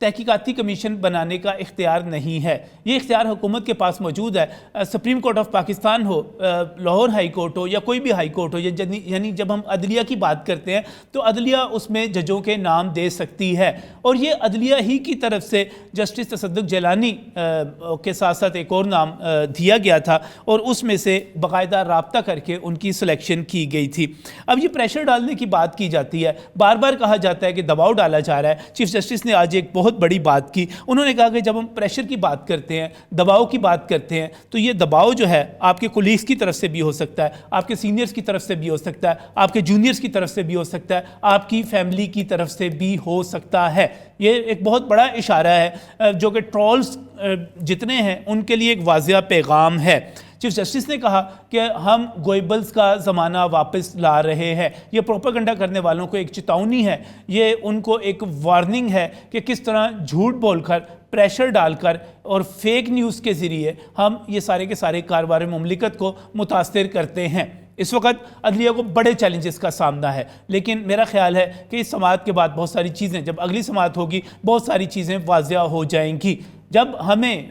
تحقیقاتی کمیشن بنانے کا اختیار نہیں ہے. یہ اختیار حکومت کے پاس موجود ہے. سپریم کورٹ آف پاکستان ہو, لاہور ہائی کورٹ ہو یا کوئی بھی ہائی کورٹ ہو, یعنی جب ہم عدلیہ کی بات کرتے ہیں تو عدلیہ اس میں ججوں کے نام دے سکتی ہے, اور یہ عدلیہ ہی کی طرف سے جسٹس تصدق جیلانی کے ساتھ ساتھ ایک اور نام دیا گیا تھا, اور اس میں سے باقاعدہ رابطہ کر کے ان کی سلیکشن کی گئی تھی. اب یہ پریشر ڈالنے کی بات کی جاتی ہے, بار بار کہا جاتا ہے کہ دباؤ ڈالا جا رہا ہے. چیف جسٹس نے آج ایک بہت بڑی بات کی. انہوں نے کہا کہ جب ہم پریشر کی بات کرتے ہیں, دباؤ کی بات کرتے ہیں, تو یہ دباؤ جو ہے آپ کے کولیگز کی طرف سے بھی ہو سکتا ہے, آپ کے سینئرز کی طرف سے بھی ہو سکتا ہے, آپ کے جونیئرز کی طرف سے بھی ہو سکتا ہے, آپ کی فیملی کی طرف سے بھی ہو سکتا ہے. یہ ایک بہت بڑا اشارہ ہے جو کہ ٹرولز جتنے ہیں ان کے لیے ایک واضح پیغام ہے. چیف جسٹس نے کہا کہ ہم گوئبلز کا زمانہ واپس لا رہے ہیں. یہ پروپیگنڈا کرنے والوں کو ایک چتاونی ہے, یہ ان کو ایک وارننگ ہے کہ کس طرح جھوٹ بول کر, پریشر ڈال کر اور فیک نیوز کے ذریعے ہم یہ سارے کے سارے کاروبار مملکت کو متاثر کرتے ہیں. اس وقت عدلیہ کو بڑے چیلنجز کا سامنا ہے, لیکن میرا خیال ہے کہ اس سماعت کے بعد بہت ساری چیزیں, جب اگلی سماعت ہوگی بہت ساری چیزیں واضح ہو جائیں گی. جب ہمیں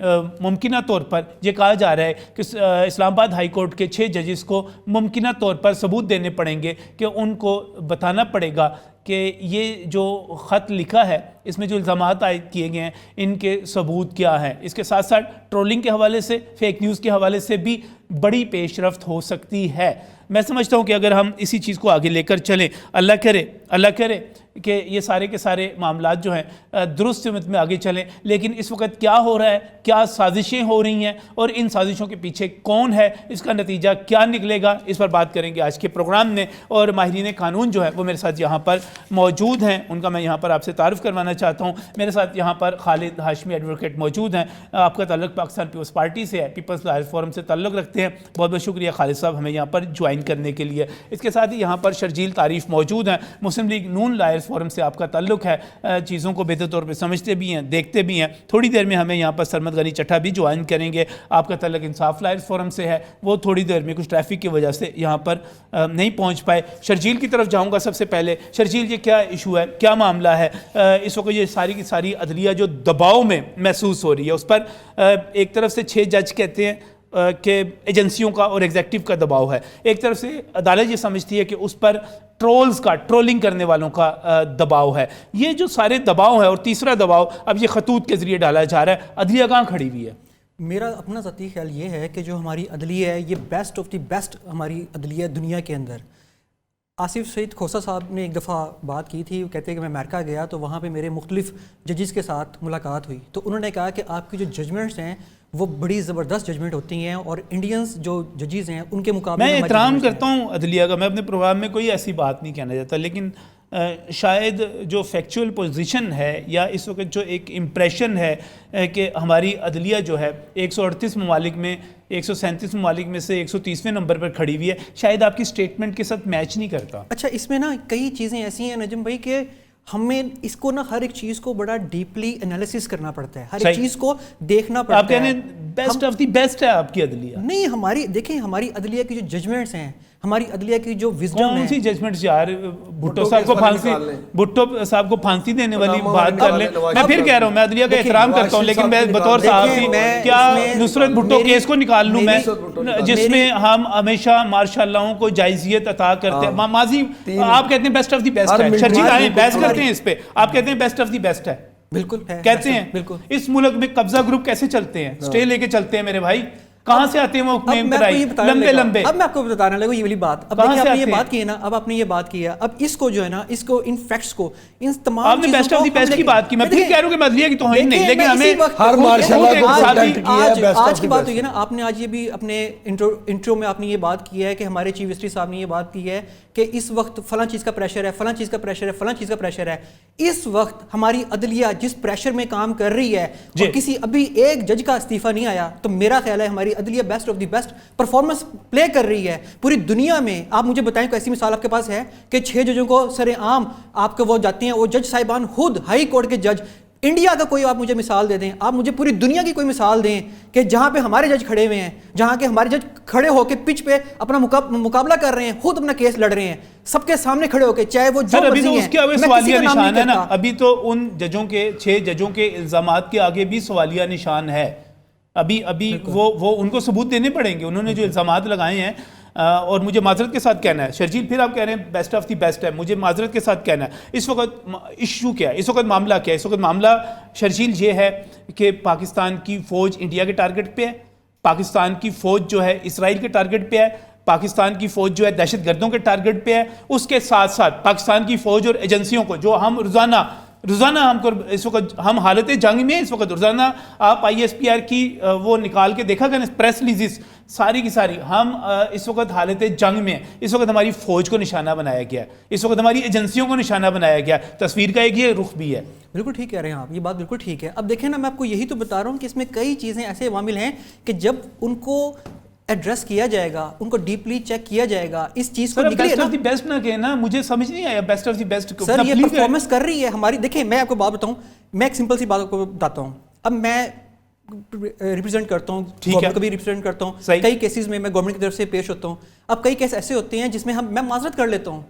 ممکنہ طور پر یہ کہا جا رہا ہے کہ اسلام آباد ہائی کورٹ کے 6 ججز کو ممکنہ طور پر ثبوت دینے پڑیں گے, کہ ان کو بتانا پڑے گا کہ یہ جو خط لکھا ہے اس میں جو الزامات عائد کیے گئے ہیں ان کے ثبوت کیا ہیں. اس کے ساتھ ساتھ ٹرولنگ کے حوالے سے, فیک نیوز کے حوالے سے بھی بڑی پیش رفت ہو سکتی ہے. میں سمجھتا ہوں کہ اگر ہم اسی چیز کو آگے لے کر چلیں, اللہ کرے کہ یہ سارے کے سارے معاملات جو ہیں درست سمت میں آگے چلیں. لیکن اس وقت کیا ہو رہا ہے, کیا سازشیں ہو رہی ہیں, اور ان سازشوں کے پیچھے کون ہے, اس کا نتیجہ کیا نکلے گا, اس پر بات کریں گے آج کے پروگرام میں. اور ماہرین قانون جو ہے وہ میرے ساتھ یہاں پر موجود ہیں, ان کا میں یہاں پر آپ سے تعارف کروانا چاہتا ہوں. میرے ساتھ یہاں پر خالد ہاشمی ایڈوکیٹ موجود ہیں. آپ کا تعلق پاکستان پیپلز پارٹی سے ہے, پیپلز لائر فورم سے تعلق رکھتے ہیں. بہت بہت شکریہ خالد صاحب ہمیں یہاں پر جوائن کرنے کے لیے. اس کے ساتھ ہی یہاں پر شرجیل تعریف موجود ہیں, مسلم لیگ نون لائرز فورم سے آپ کا تعلق ہے, چیزوں کو بہتر طور پہ سمجھتے بھی ہیں, دیکھتے بھی ہیں. تھوڑی دیر میں ہمیں یہاں پر سرمد غنی چٹھا بھی جوائن کریں گے, آپ کا تعلق انصاف لائرز فورم سے ہے, وہ تھوڑی دیر میں کچھ ٹریفک کی وجہ سے یہاں پر نہیں پہنچ پائے. شرجیل کی طرف جاؤں گا سب سے پہلے. شرجیل, یہ کیا ایشو ہے, کیا معاملہ ہے اس وقت؟ یہ ساری کی ساری عدلیہ جو دباؤ میں محسوس ہو رہی ہے, اس پر ایک طرف سے 6 جج کہتے ہیں کہ ایجنسیوں کا اور ایگزیکٹو کا دباؤ ہے, ایک طرف سے عدالت یہ سمجھتی ہے کہ اس پر ٹرولنگ کرنے والوں کا دباؤ ہے. یہ جو سارے دباؤ ہیں, اور تیسرا دباؤ اب یہ خطوط کے ذریعے ڈالا جا رہا ہے, عدلیہ کہاں کھڑی ہوئی ہے؟ میرا اپنا ذاتی خیال یہ ہے کہ جو ہماری عدلیہ ہے یہ بیسٹ آف دی بیسٹ ہماری عدلیہ دنیا کے اندر. آصف سعید کھوسہ صاحب نے ایک دفعہ بات کی تھی, وہ کہتے ہیں کہ میں امریکہ گیا تو وہاں پہ میرے مختلف ججز کے ساتھ ملاقات ہوئی, تو انہوں نے کہا کہ آپ کی جو ججمنٹس ہیں وہ بڑی زبردست ججمنٹ ہوتی ہیں, اور انڈینز جو ججز ہیں ان کے مقابلے میں احترام کرتا ہوں عدلیہ کا, میں اپنے پروگرام میں کوئی ایسی بات نہیں کہنا چاہتا, لیکن شاید جو فیکچول پوزیشن ہے یا اس وقت جو ایک امپریشن ہے کہ ہماری عدلیہ جو ہے 138 ممالک میں 137 ممالک میں سے 130ویں نمبر پر کھڑی ہوئی ہے, شاید آپ کی سٹیٹمنٹ کے ساتھ میچ نہیں کرتا. اچھا, اس میں نا کئی چیزیں ایسی ہیں نجم بھائی کہ ہمیں اس کو نا ہر ایک چیز کو بڑا ڈیپلی انالیسس کرنا پڑتا ہے, ہر ایک چیز کو دیکھنا پڑتا ہے. آپ کہنے بیسٹ آف دی بیسٹ ہے آپ کی عدلیہ؟ نہیں, ہماری دیکھیں ہماری عدلیہ کی جو ججمنٹس ہیں, ہماری عدلیہ کی جو وزڈم ہے. کون سی ججمنٹس یار؟ بھٹو صاحب کو پھانسی دینے والی بات کر لیں. میں پھر کہہ رہا ہوں میں عدلیہ کا احترام کرتا ہوں, لیکن میں بطور صحافی کیا نصرت بھٹو کیس کو نکال لوں میں, جس میں ہم ہمیشہ ماشاء اللہ کو جائزیت عطا کرتے ہیں. ماضی آپ کہتے ہیں بیسٹ آف دی بیسٹ ہے, شرجیل آئیں بحث کرتے ہیں اس پہ, آپ کہتے ہیں بیسٹ آف دی بیسٹ ہے. بالکل کہتے ہیں. اس ملک میں قبضہ گروپ کیسے چلتے ہیں, سٹے لے کے چلتے ہیں میرے بھائی, کہاں سے آتے ہیں وہ حکم امترائی لمبے. اب میں آپ کو بتانا لگا یہ والی بات, اب دیکھیں آپ نے یہ بات کی ہے نا, اب آپ نے یہ بات کی ہے, اب اس کو جو ہے نا, اس کو ان فیکٹس کو, ان تمام آپ نے بیسٹ آف دی بیسٹ کی بات کی, میں پھر کہہ رہا ہوں کہ میں عدلیہ کی توہین نہیں, لیکن ہمیں ہر آج کی بات ہوئی ہے نا, آپ نے آج یہ بھی اپنے انٹرو میں آپ نے یہ بات کی ہے کہ ہمارے چیف جسٹس صاحب نے یہ بات کی ہے کہ اس وقت فلاں چیز کا پریشر ہے, فلاں چیز کا پریشر ہے, فلاں چیز کا پریشر ہے. اس وقت ہماری عدلیہ جس پریشر میں کام کر رہی ہے اور کسی ابھی ایک جج کا استعفیٰ نہیں آیا, تو میرا خیال ہے ہماری عدلیہ best of the best performance play کر رہی ہے پوری دنیا میں. آپ مجھے بتائیں کوئی ایسی مثال آپ کے پاس ہے کہ 6 ججوں کو سر عام آپ کے وہ جاتے ہیں, وہ جج صاحبان خود ہائی کورٹ کے جج انڈیا کا کوئی آپ مجھے مثال دے دیں, آپ مجھے پوری دنیا کی کوئی مثال دیں کہ جہاں پہ ہمارے جج کھڑے ہوئے ہیں, جہاں کے ہمارے جج کھڑے ہو کے پچ پہ اپنا مقابلہ کر رہے ہیں, خود اپنا کیس لڑ رہے ہیں سب کے سامنے کھڑے ہو کے, چاہے وہ جو مرضی ہیں. اس کے آگے سوالیہ نشان ہے نا, ابھی تو ان ججوں کے 6 ججوں کے الزامات کے آگے بھی سوالیہ نشان ہے. ابھی وہ ان کو ثبوت دینے پڑیں گے, انہوں نے جو الزامات لگائے ہیں. اور مجھے معذرت کے ساتھ کہنا ہے شرجیل, پھر آپ کہہ رہے ہیں بیسٹ آف دی بیسٹ ہے, مجھے معذرت کے ساتھ کہنا ہے اس وقت ایشو کیا ہے, اس وقت معاملہ کیا ہے. اس وقت معاملہ شرجیل یہ ہے کہ پاکستان کی فوج انڈیا کے ٹارگٹ پہ ہے, پاکستان کی فوج جو ہے اسرائیل کے ٹارگٹ پہ ہے, پاکستان کی فوج جو ہے دہشت گردوں کے ٹارگٹ پہ ہے. اس کے ساتھ ساتھ پاکستان کی فوج اور ایجنسیوں کو جو ہم روزانہ اس وقت ہم حالت جنگ میں ہیں. اس وقت روزانہ آپ ISPR کی وہ نکال کے دیکھا کریں پریس ریلیزز ساری کی ساری, ہم اس وقت حالت جنگ میں ہیں. اس وقت ہماری فوج کو نشانہ بنایا گیا ہے, اس وقت ہماری ایجنسیوں کو نشانہ بنایا گیا ہے. تصویر کا ایک یہ رخ بھی ہے. بالکل ٹھیک کہہ رہے ہیں آپ, یہ بات بالکل ٹھیک ہے. اب دیکھیں نا, میں آپ کو یہی تو بتا رہا ہوں کہ اس میں کئی چیزیں ایسے عوامل ہیں کہ جب ان کو ایڈریس کیا جائے گا, ان کو ڈیپلی چیک کیا جائے گا, اس چیز کو نکلے بیسٹ آف دی بیسٹ نہ کہنا, مجھے سمجھ نہیں آیا بیسٹ آف دی بیسٹ. سر یہ پرفارمنس کر رہی ہے ہماری. دیکھیں میں آپ کو بات بتاؤں, میں ایک سمپل سی بات کو بتاتا ہوں. اب میں ریپرزینٹ کرتا ہوں, گورنمنٹ کو بھی ریپرزینٹ کرتا ہوں, کئی کیسز میں گورنمنٹ کی طرف سے پیش ہوتا ہوں. اب کئی کیس ایسے ہوتے ہیں جس میں میں معذرت کر لیتا ہوں,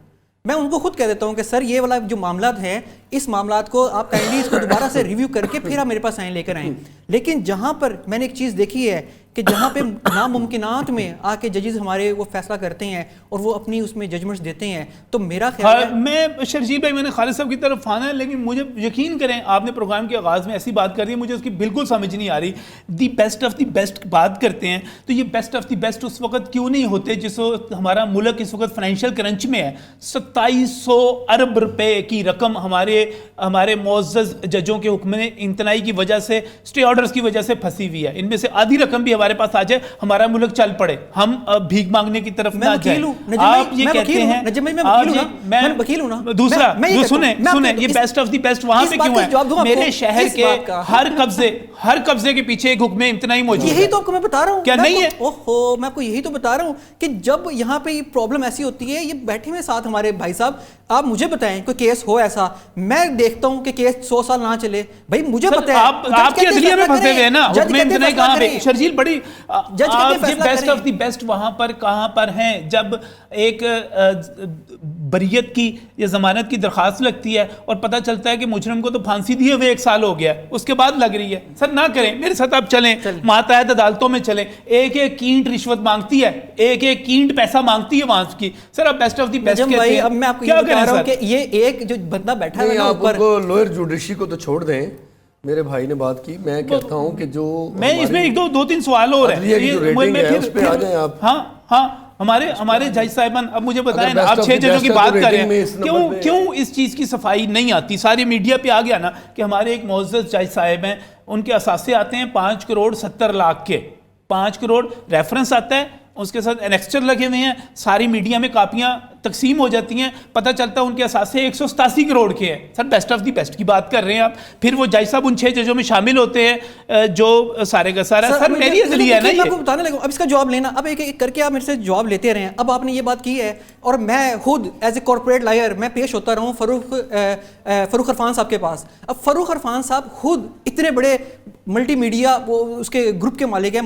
میں ان کو خود کہہ دیتا ہوں کہ سر یہ والا جو معاملات ہیں, اس معاملات کو آپ کائنڈلی اس کو دوبارہ سے ریویو کر کے پھر آپ میرے پاس لے کر آئیں. لیکن جہاں پر میں نے ایک چیز دیکھی ہے کہ جہاں پہ ناممکنات میں آ کے ججز ہمارے وہ فیصلہ کرتے ہیں اور وہ اپنی اس میں ججمنٹس دیتے ہیں, تو میرا خیال ہے میں شرجیل بھائی, میں نے خالد صاحب کی طرف آنا ہے, لیکن مجھے یقین کریں آپ نے پروگرام کے آغاز میں ایسی بات کر دی ہے, مجھے اس کی بالکل سمجھ نہیں آ رہی. The best of the best بات کرتے ہیں تو یہ بیسٹ آف دی بیسٹ اس وقت کیوں نہیں ہوتے جس وقت ہمارا ملک اس وقت فائنینشیل کرنچ میں ہے. 2700 ارب روپے کی رقم ہمارے معزز ججوں کے حکم امتناعی کی وجہ سے, اسٹے آرڈرز کی وجہ سے پھنسی ہوئی ہے. ان میں سے آدھی رقم بھی ہمارے پاس آ جائے, ہمارا ملک چل پڑے, ہم بھیک مانگنے کی طرف نہ جائیں. آپ یہ کہتے ہیں دوسرا سنیں, یہ بیسٹ آف دی بیسٹ وہاں پہ کیوں ہے؟ میرے شہر کے ہر قبضے کے پیچھے ایک حکم امتناعی موجود ہے. یہی تو آپ کو میں بتا رہا ہوں, کیا نہیں ہے؟ اوہو, میں آپ کو یہی تو بتا رہا ہوں کہ جب یہاں پہ یہ پرابلم ایسی ہوتی ہے, یہ بیٹھے ہوئے ساتھ ہمارے بھائی صاحب, آپ مجھے بتائیں کوئی کیس ہو ایسا, میں دیکھتا ہوں کہ کیس 100 سال نہ چلے, بھائی مجھے پتہ ہے آپ کی عدلیہ میں پھنسے ہوئے ہیں نا, حکم امتناعی کہاں پہ شرجیل بڑی, آپ یہ بیسٹ آف دی بیسٹ وہاں پر کہاں پر ہیں جب ایک بریت کی یا ضمانت کی درخواست لگتی ہے اور پتہ چلتا ہے کہ مجرم کو تو پھانسی دیے ہوئے 1 سال ہو گیا, اس کے بعد لگ رہی ہے. سر نہ کریں, میرے ساتھ آپ چلیں, ماتحت عدالتوں میں چلیں, ایک کینٹ رشوت مانگتی ہے, ایک کینٹ پیسہ مانگتی ہے وہاں کی. سر آپ بیسٹ آف دی بیسٹ کہتے ہیں. اب میں آپ کو یہ بتا رہا ہوں کہ یہ ایک جو بندہ بیٹھا ہے نا اوپر, لوئر جوڈیشری کو تو چھوڑ دیں, میرے بھائی نے بات کی, میں کہتا ہوں کہ جو میں اس میں 2-3 سوال اور ہیں. ہاں ہمارے جج صاحبان, اب مجھے بتائیں آپ 6 ججوں کی بات کر رہے ہیں, کیوں اس چیز کی صفائی نہیں آتی؟ سارے میڈیا پہ آ گیا نا کہ ہمارے ایک معزز جج صاحب ہیں, ان کے اثاثے آتے ہیں 5 کروڑ 70 لاکھ کے, 5 کروڑ ریفرنس آتا ہے, اس کے ساتھ انیکسچر لگے ہوئے ہیں, ساری میڈیا میں کاپیاں تقسیم ہو جاتی ہیں, پتہ چلتا ہے ان کے اثاثے 187 کروڑ کے ہیں. سر بیسٹ آف دی بیسٹ کی بات کر رہے ہیں آپ, پھر وہ جج صاحب ان 6 ججوں میں شامل ہوتے ہیں جو سارے کا سارا. سر میری عدلیہ ہے نا, میں آپ کو بتانے لگا, اب اس کا جواب لینا, اب ایک ایک کر کے آپ میرے سے جواب لیتے رہے ہیں. اب آپ نے یہ بات کی ہے اور میں خود ایز اے کارپوریٹ لائر میں پیش ہوتا رہا ہوں فاروق عرفان صاحب کے پاس. اب فاروق عرفان صاحب خود اتنے بڑے ملٹی میڈیا وہ اس کے گروپ کے مالک ہیں,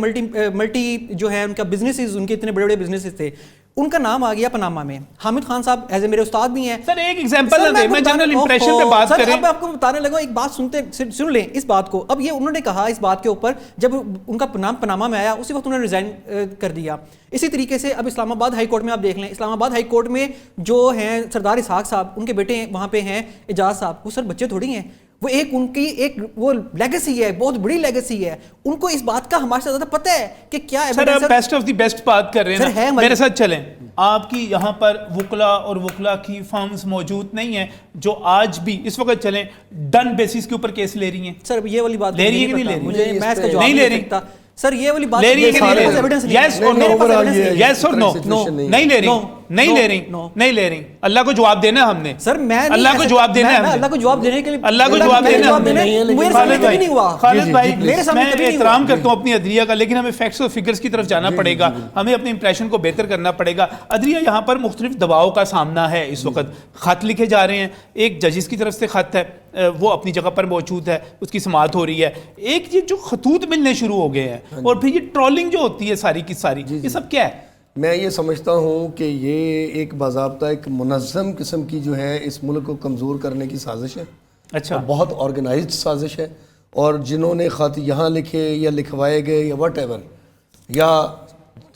ملٹی جو ہے ان کا بزنسز, ان کے اتنے بڑے بڑے بزنسز تھے, ان کا نام آ گیا پناما میں. حامد خان صاحب ایز اے میرے استاد بھی ہیں. سر ایک ایگزامپل نہ دیں, میں جنرل امپریشن پہ بات کریں. اب آپ کو بتانے لگا, ایک بات سن لیں اس بات کو. اب یہ انہوں نے کہا اس بات کے اوپر, جب ان کا نام پناما میں آیا اسی وقت انہوں نے ریزائن کر دیا. اسی طریقے سے اب اسلام آباد ہائی کورٹ میں آپ دیکھ لیں, اسلام آباد ہائی کورٹ میں جو ہیں سردار اسحاق صاحب, ان کے بیٹے وہاں پہ ہیں اعجاز صاحب, وہ سر بچے تھوڑی ہیں, وہ ایک ان کی ایک وہ لیگیسی ہے, بہت بڑی لیگیسی ہے. ان کو اس بات کا ہمارے سے زیادہ پتہ ہے کہ کیا ہے. سر آپ بیسٹ آف دی بیسٹ بات کر رہے ہیں, میرے ساتھ چلیں. آپ کی یہاں پر وکلا اور وکلا کی فارمز موجود نہیں ہیں جو آج بھی اس وقت چلیں ڈن بیسس کے اوپر کیس لے رہی ہیں. سر یہ والی بات لے رہی ہے کہ نہیں لے رہی؟ مجھے میں اس کا جواب نہیں لے رہی. سر یہ والی بات لے رہی ہے کہ نہیں لے رہی؟ یس اور نو, یس اور نو, نہیں لے رہی, نہیں لے رہی نہیں لے رہی اللہ کو جواب دینا ہے ہم نے سر میں اللہ کو جواب دینا ہے ہم نے اللہ کو جواب دینے کے لیے اللہ کو جواب دینا ہے خالد بھائی میں احترام کرتا ہوں اپنی عدلیہ کا لیکن ہمیں فیکٹس اور فگرز کی طرف جانا پڑے گا ہمیں اپنے امپریشن کو بہتر کرنا پڑے گا عدلیہ یہاں پر مختلف دباؤ کا سامنا ہے اس وقت خط لکھے جا رہے ہیں ایک ججز کی طرف سے خط ہے وہ اپنی جگہ پر موجود ہے اس کی سماعت ہو رہی ہے ایک یہ جو خطوط ملنے شروع ہو گئے ہیں اور پھر یہ ٹرولنگ جو ہوتی ہے ساری کی ساری یہ سب کیا ہے میں یہ سمجھتا ہوں کہ یہ ایک باضابطہ ایک منظم قسم کی جو ہے اس ملک کو کمزور کرنے کی سازش ہے اچھا بہت آرگنائزڈ سازش ہے اور جنہوں نے خط یہاں لکھے یا لکھوائے گئے یا وٹ ایور یا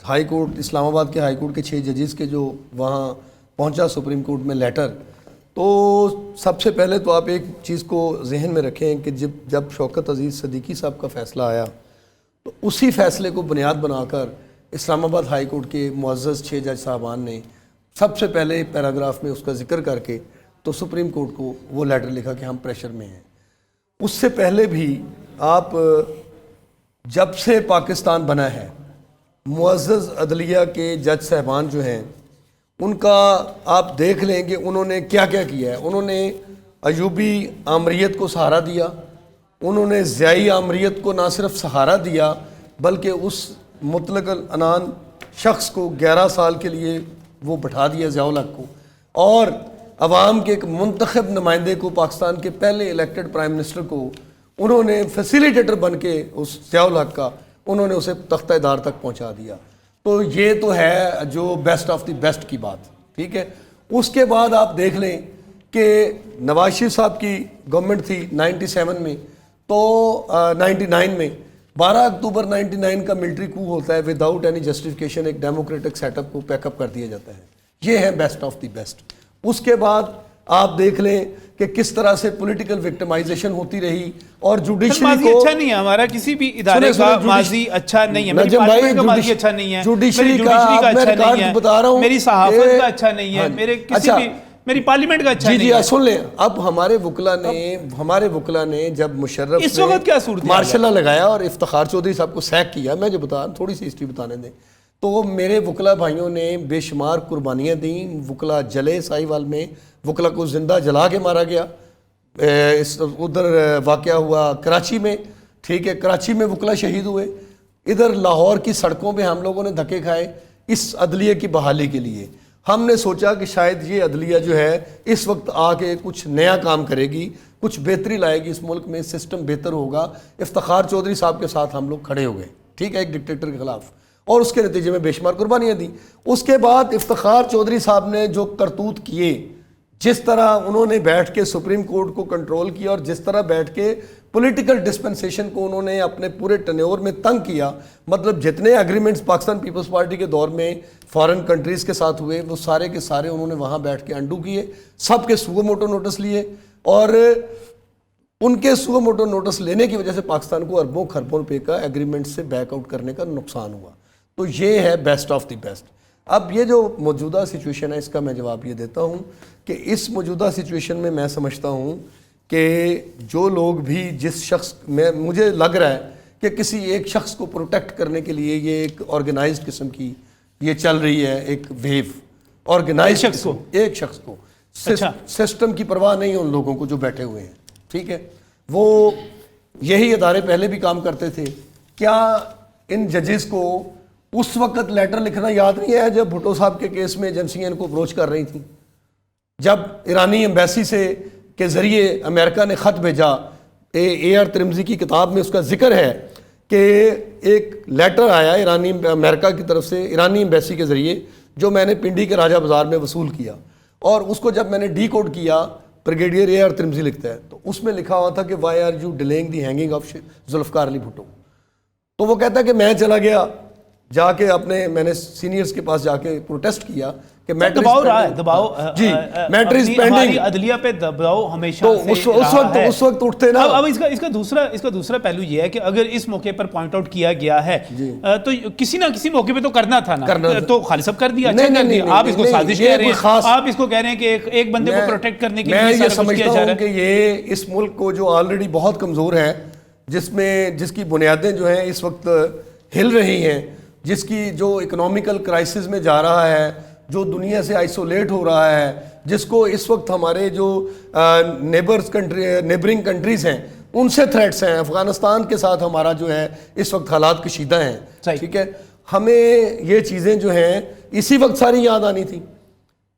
ہائی کورٹ اسلام آباد کے ہائی کورٹ کے 6 ججز کے جو وہاں پہنچا سپریم کورٹ میں لیٹر تو سب سے پہلے تو آپ ایک چیز کو ذہن میں رکھیں کہ جب شوکت عزیز صدیقی صاحب کا فیصلہ آیا تو اسی فیصلے کو بنیاد بنا کر اسلام آباد ہائی کورٹ کے معزز 6 جج صاحبان نے سب سے پہلے پیراگراف میں اس کا ذکر کر کے تو سپریم کورٹ کو وہ لیٹر لکھا کہ ہم پریشر میں ہیں. اس سے پہلے بھی آپ جب سے پاکستان بنا ہے معزز عدلیہ کے جج صاحبان جو ہیں ان کا آپ دیکھ لیں کہ انہوں نے کیا کیا کیا ہے. انہوں نے ایوبی آمریت کو سہارا دیا, انہوں نے ضیائی آمریت کو نہ صرف سہارا دیا بلکہ اس مطلق العنان شخص کو 11 سال کے لیے وہ بٹھا دیا ضیاء الحق کو, اور عوام کے ایک منتخب نمائندے کو پاکستان کے پہلے الیکٹڈ پرائم منسٹر کو انہوں نے فیسیلیٹیٹر بن کے اس ضیاء الحق کا انہوں نے اسے تختہ دار تک پہنچا دیا. تو یہ تو ہے جو بیسٹ آف دی بیسٹ کی بات, ٹھیک ہے. اس کے بعد آپ دیکھ لیں کہ نواز شریف صاحب کی گورنمنٹ تھی 97 میں, تو 99 میں 12 اکتوبر 99 کا ملٹری کو ہوتا ہے وداؤٹ اینی جسٹیفیکیشن, ایک ڈیموکریٹک سیٹ اپ کو پیک اپ کر دیا جاتا ہے. یہ ہے بیسٹ آف دی بیسٹ. اس کے بعد آپ دیکھ لیں کہ کس طرح سے پولیٹیکل وکٹمائزیشن ہوتی رہی اور جوڈیشری ماضی کو اچھا نہیں ہے ہمارا, کسی بھی ادارے کا ماضی اچھا نہیں ہے, میری پارلیمنٹ کا ماضی اچھا نہیں ہے, جوڈیشری کا اچھا نہیں ہے, بتا رہا ہوں, میری صحافت کا اچھا نہیں ہے, میرے کسی بھی میری پارلیمنٹ کا اچھا نہیں ہے. جی سن لیں, اب ہمارے وکلا نے جب مشرف اس وقت کیا صورت ہے مارشل لا لگایا اور افتخار چودھری صاحب کو سیک کیا, میں جو بتا تھوڑی سی ہسٹری بتانے دیں, تو میرے وکلا بھائیوں نے بے شمار قربانیاں دیں. وکلا جلے ساہیوال میں, وکلا کو زندہ جلا کے مارا گیا. ادھر واقعہ ہوا کراچی میں, ٹھیک ہے, کراچی میں وکلا شہید ہوئے. ادھر لاہور کی سڑکوں پہ ہم لوگوں نے دھکے کھائے اس عدلیہ کی بحالی کے لیے. ہم نے سوچا کہ شاید یہ عدلیہ جو ہے اس وقت آ کے کچھ نیا کام کرے گی, کچھ بہتری لائے گی, اس ملک میں سسٹم بہتر ہوگا. افتخار چودھری صاحب کے ساتھ ہم لوگ کھڑے ہو گئے, ٹھیک ہے, ایک ڈکٹیٹر کے خلاف, اور اس کے نتیجے میں بے شمار قربانیاں دیں. اس کے بعد افتخار چودھری صاحب نے جو کرتوت کیے, جس طرح انہوں نے بیٹھ کے سپریم کورٹ کو کنٹرول کیا اور جس طرح بیٹھ کے پولیٹیکل ڈسپنسیشن کو انہوں نے اپنے پورے ٹنیور میں تنگ کیا, مطلب جتنے ایگریمنٹس پاکستان پیپلز پارٹی کے دور میں فارن کنٹریز کے ساتھ ہوئے وہ سارے کے سارے انہوں نے وہاں بیٹھ کے انڈو کیے, سب کے سو موٹو نوٹس لیے, اور ان کے سو موٹو نوٹس لینے کی وجہ سے پاکستان کو اربوں خربوں روپے کا ایگریمنٹ سے بیک آؤٹ کرنے کا نقصان ہوا. تو یہ ہے بیسٹ آف دی بیسٹ. اب یہ جو موجودہ سچویشن ہے اس کا میں جواب یہ دیتا ہوں کہ اس موجودہ سچویشن میں سمجھتا ہوں کہ جو لوگ بھی جس شخص میں مجھے لگ رہا ہے کہ کسی ایک شخص کو پروٹیکٹ کرنے کے لیے یہ ایک آرگنائزڈ قسم کی یہ چل رہی ہے ایک ویو, آرگنائزڈ ایک شخص کو سسٹم کی پرواہ نہیں ہے ان لوگوں کو جو بیٹھے ہوئے ہیں, ٹھیک ہے. وہ یہی ادارے پہلے بھی کام کرتے تھے. کیا ان ججز کو اس وقت لیٹر لکھنا یاد نہیں ہے جب بھٹو صاحب کے کیس میں ایجنسیاں ان کو اپروچ کر رہی تھیں, جب ایرانی ایمبیسی سے کے ذریعے امریکہ نے خط بھیجا, اے آر ترمزی کی کتاب میں اس کا ذکر ہے کہ ایک لیٹر آیا ایرانی امریکہ کی طرف سے ایرانی ایمبیسی کے ذریعے جو میں نے پنڈی کے راجہ بازار میں وصول کیا, اور اس کو جب میں نے ڈی کوڈ کیا, بریگیڈیئر اے آر ترمزی لکھتا ہے, تو اس میں لکھا ہوا تھا کہ why are you delaying the hanging of Zulfiqar Ali Bhutto. تو وہ کہتا ہے کہ میں چلا گیا جا کے میں نے سینئرز کے پاس جا کے پروٹیسٹ کیا کہ میٹر دباؤ رہا ہے, دباؤ جی میٹر از ہماری پینڈنگ, عدلیہ پہ دباؤ ہمیشہ تو اس وقت اٹھتے نا. اب اس کا دوسرا پہلو یہ ہے کہ اگر اس موقع پر پوائنٹ آؤٹ کیا گیا ہے تو کسی نہ کسی موقع پہ تو کرنا تھا نا, تو خالد صاحب کر دیا, اچھا کر دیا. آپ اس کو سازش کہہ رہے ہیں, آپ اس کو کہہ رہے ہیں کہ ایک بندے کو پروٹیکٹ کرنے کے لیے میں یہ سمجھتا ہوں کہ یہ اس ملک کو جو آلریڈی بہت کمزور ہے, جس کی بنیادیں جو ہیں اس وقت ہل رہی ہیں, جس کی جو اکنامیکل کرائسس میں جا رہا ہے, جو دنیا سے آئسولیٹ ہو رہا ہے, جس کو اس وقت ہمارے جو نیبرنگ کنٹریز ہیں ان سے تھریٹس ہیں, افغانستان کے ساتھ ہمارا جو ہے اس وقت حالات کشیدہ ہیں, ٹھیک ہے, ہمیں یہ چیزیں جو ہیں اسی وقت ساری یاد آنی تھی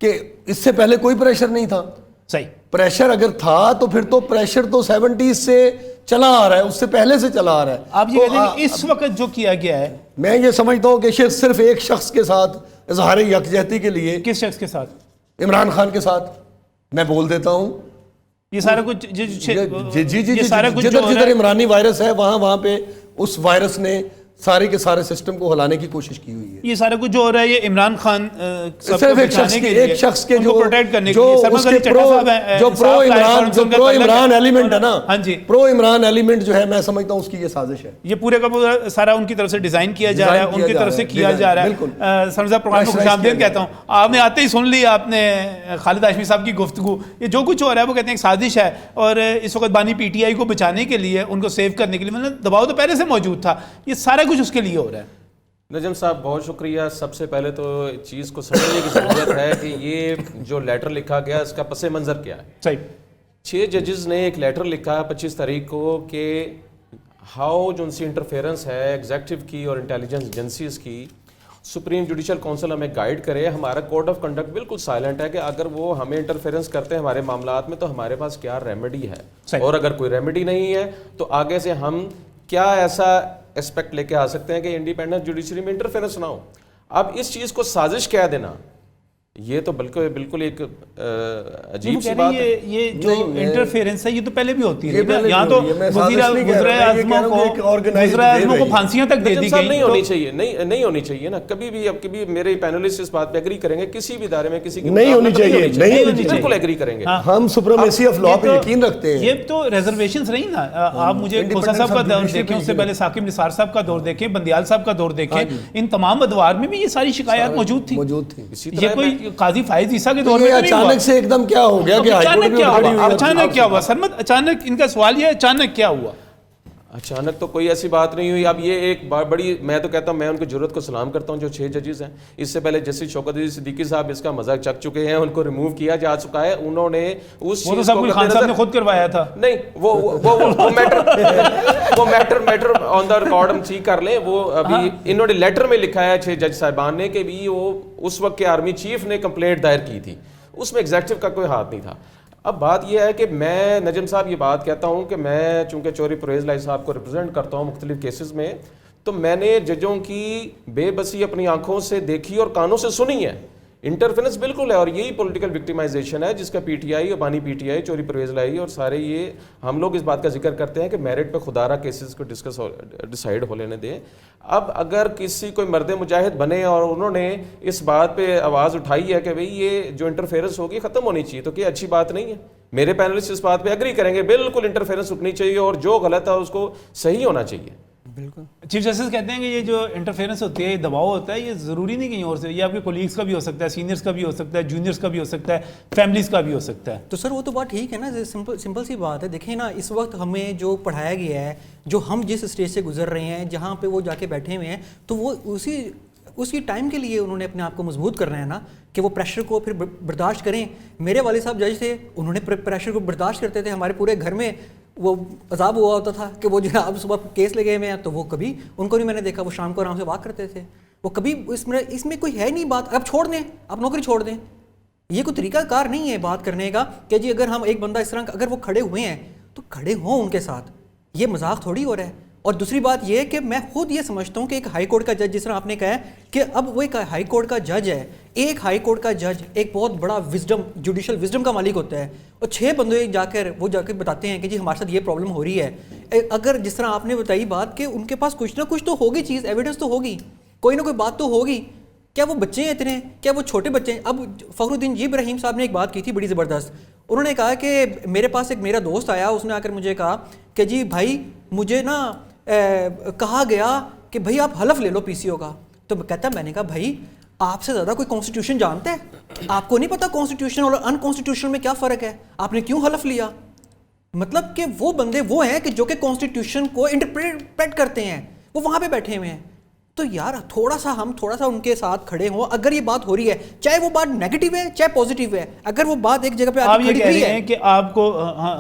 کہ اس سے پہلے کوئی پریشر نہیں تھا. صحیح, پریشر اگر تھا تو پھر تو پریشر تو 70s سے چلا آ رہا ہے, اس سے پہلے سے چلا آ رہا ہے. آپ یہ کہتے ہیں کہ اس وقت جو کیا گیا ہے, میں یہ سمجھتا ہوں کہ صرف ایک شخص کے ساتھ اظہار یکجہتی کے لیے. کس شخص کے ساتھ؟ عمران خان کے ساتھ. میں بول دیتا ہوں یہ سارا کچھ جی جدھر عمرانی وائرس ہے وہاں پہ اس وائرس نے سارے کے سارے سسٹم کو ہلانے کی کوشش کی ہوئی ہے. یہ سارا کچھ جو ہو رہا ہے یہ عمران خان صرف ایک شخص کے جو پرو عمران ایلیمنٹ ہے نا, ہاں جی, پرو عمران ایلیمنٹ جو ہے, میں سمجھتا ہوں اس کی یہ سازش ہے. یہ پورے کا پورا سارا ان کی طرف سے ڈیزائن کیا جا رہا ہے, ان کی طرف سے کیا جا رہا ہے. سمجھا پروگرام کو خوشامدید کہتا ہوں. آپ نے آتے ہی سن لی آپ نے خالد ہاشمی صاحب کی گفتگو. یہ جو کچھ ہو رہا ہے وہ کہتے ہیں ایک سازش ہے, اور اس وقت بانی پی ٹی آئی کو بچانے کے لیے, ان کو سیو کرنے کے لیے, مطلب دباؤ تو پہلے سے موجود تھا, یہ سارا کچھ اس کے لیے ہو رہا ہے. نجم صاحب بہت شکریہ. سب سے پہلے تو چیز کو سمجھنے کی ضرورت ہے کہ یہ جو لیٹر لکھا گیا اس کا پس منظر کیا ہے. صحیح, 6 ججز نے ایک لیٹر لکھا 25 تاریخ کو کہ ہاؤ جو ان سے انٹرفیرنس ہے ایگزیکٹو کی اور انٹیلیجنس ایجنسیز کی, سپریم جوڈیشل کونسل ہمیں گائیڈ کرے. ہمارا کوڈ آف کنڈکٹ بالکل سائلنٹ ہے کہ اگر وہ ہمیں انٹرفیرنس کرتے ہیں ہمارے معاملات میں تو ہمارے پاس کیا ریمیڈی ہے, اور اگر کوئی ریمیڈی نہیں ہے تو آگے سے ہم کیا ایسا ایسپیکٹ لے کے آ سکتے ہیں کہ انڈیپینڈنٹ جوڈیشری میں انٹرفیرنس نہ ہو. اب اس چیز کو سازش کہہ دینا یہ تو بالکل ایک عجیب سی بات ہے. یہ جو انٹرفیرنس ہے یہ تو پہلے بھی ہوتی ہے. یہاں تو وزیر اعظم کو پھانسیاں تک دے دی گئی. نہیں ہونی چاہیے, نہیں ہونی چاہیے نا کبھی بھی. اب کبھی میرے پینلسٹ اس بات پہ ایگری کریں گے, کسی بھی ادارے میں کسی کی نہیں ہونی چاہیے, بالکل ایگری کریں گے. ہم سپریمیسی آف لا پہ یقین رکھتے ہیں. یہ تو ریزرویشنز رہی نا. آپ مجھے کوسا صاحب کا دور دیکھیں, اس سے پہلے ثاقب نثار صاحب کا دور دیکھیں, بندیال صاحب کا دور دیکھیں, ان تمام ادوار میں بھی یہ ساری شکایات موجود تھی. یہ کوئی قاضی فائز عیسیٰ کے دور میں اچانک سے ایک دم کیا ہو گیا کہ اچانک کیا ہوا سرمد, اچانک ان کا سوال یہ ہے اچانک کیا ہوا. اچانک تو کوئی ایسی بات نہیں ہوئی. اب یہ ایک بڑی, میں تو کہتا ہوں میں ان کی جرات کو سلام کرتا ہوں جو 6 ججز ہیں. اس سے پہلے جسٹس شوکت علی صدیقی صاحب اس کا مذاق چک چکے ہیں, ان کو ریموو کیا جا چکا ہے. انہوں نے اس چیز کو خان صاحب نے خود کروایا تھا. نہیں وہ میٹر آن دا ریکارڈ ہم ٹھیک کر لیں. وہ ابھی انہوں نے لیٹر میں لکھا ہے 6 جج صاحبان نے کہ بھی وہ اس وقت کے آرمی چیف نے کمپلینٹ دائر کی تھی, اس میں ایگزیکٹو کا کوئی ہاتھ نہیں تھا. اب بات یہ ہے کہ میں نجم صاحب یہ بات کہتا ہوں کہ میں چونکہ چوری پرویز لائی صاحب کو ریپرزینٹ کرتا ہوں مختلف کیسز میں, تو میں نے ججوں کی بے بسی اپنی آنکھوں سے دیکھی اور کانوں سے سنی ہے. انٹرفیرنس بالکل ہے, اور یہی پولیٹیکل وکٹیمائزیشن ہے جس کا پی ٹی آئی اور بانی پی ٹی آئی, چوری پرویز لائی اور سارے یہ ہم لوگ اس بات کا ذکر کرتے ہیں کہ میرٹ پہ خدا را کیسز کو ڈیسائیڈ ہو لینے دیں. اب اگر کسی کوئی مرد مجاہد بنے اور انہوں نے اس بات پہ آواز اٹھائی ہے کہ بھئی یہ جو انٹرفیرنس ہوگی ختم ہونی چاہیے, تو کیا اچھی بات نہیں ہے. میرے پینلسٹ اس بات پہ ایگری کریں گے, بالکل انٹرفیرنس رکنی چاہیے اور جو غلط ہے اس کو صحیح ہونا چاہیے. بالکل. چیف جسٹس کہتے ہیں کہ یہ جو انٹرفیرنس ہوتی ہے, یہ دباؤ ہوتا ہے, یہ ضروری نہیں کہیں اور سے, یہ آپ کے کولیگز کا بھی ہو سکتا ہے, سینئرز کا بھی ہو سکتا ہے, جونیئرز کا بھی ہو سکتا ہے, فیملیز کا بھی ہو سکتا ہے. تو سر وہ تو بات ٹھیک ہے نا, سمپل سی بات ہے. دیکھیں نا اس وقت ہمیں جو پڑھایا گیا ہے, جو ہم جس اسٹیج سے گزر رہے ہیں, جہاں پہ وہ جا کے بیٹھے ہوئے ہیں, تو وہ اسی ٹائم کے لیے انہوں نے اپنے آپ کو مضبوط کرنا ہے نا, کہ وہ پریشر کو پھر برداشت کریں. میرے والد صاحب جج تھے, انہوں نے پریشر کو برداشت کرتے تھے. ہمارے پورے گھر میں وہ عذاب ہوا ہوتا تھا کہ وہ جو ہے اب صبح کیس لگے ہوئے ہیں, تو وہ کبھی ان کو نہیں میں نے دیکھا وہ شام کو آرام سے واک کرتے تھے. وہ کبھی اس میں کوئی ہے نہیں بات, اب چھوڑ دیں, آپ نوکری چھوڑ دیں. یہ کوئی طریقہ کار نہیں ہے بات کرنے کا کہ جی اگر ہم ایک بندہ اس طرح اگر وہ کھڑے ہوئے ہیں تو کھڑے ہوں ان کے ساتھ. یہ مذاق تھوڑی ہو رہا ہے. اور دوسری بات یہ ہے کہ میں خود یہ سمجھتا ہوں کہ ایک ہائی کورٹ کا جج, جس طرح آپ نے کہا ہے کہ اب وہ ایک ہائی کورٹ کا جج ہے, ایک ہائی کورٹ کا جج ایک بہت بڑا جوڈیشل وزڈم کا مالک ہوتا ہے, اور 6 بندے جا کے بتاتے ہیں کہ جی ہمارے ساتھ یہ پرابلم ہو رہی ہے. اگر جس طرح آپ نے بتائی بات کہ ان کے پاس کچھ نہ کچھ تو ہوگی چیز, ایویڈنس تو ہوگی, کوئی نہ کوئی بات تو ہوگی. کیا وہ بچے ہیں اتنے, کیا وہ چھوٹے بچے ہیں؟ اب فخر الدین جی ابراہیم صاحب نے ایک بات کی تھی بڑی زبردست. انہوں نے کہا کہ میرے پاس ایک میرا دوست آیا, اس نے آ کر مجھے کہا کہ جی بھائی مجھے نا کہا گیا کہ بھائی آپ حلف لے لو پی سی او کا. تو کہتا میں نے کہا بھائی آپ سے زیادہ کوئی کانسٹیٹیوشن جانتا ہے؟ آپ کو نہیں پتا کانسٹیٹیوشن اور ان کانسٹیٹیوشن میں کیا فرق ہے؟ آپ نے کیوں حلف لیا؟ مطلب کہ وہ بندے وہ ہیں کہ جو کہ کانسٹیٹیوشن کو انٹرپریٹ کرتے ہیں, وہ وہاں پہ بیٹھے ہوئے ہیں. تو یار تھوڑا سا ان کے ساتھ کھڑے ہوں. اگر یہ بات ہو رہی ہے, چاہے وہ بات نیگیٹو ہے چاہے پوزیٹو ہے, اگر وہ بات ایک جگہ پہ آپ یہ کھڑی کہہ ہوئی رہے ہے, ہیں کہ آپ کو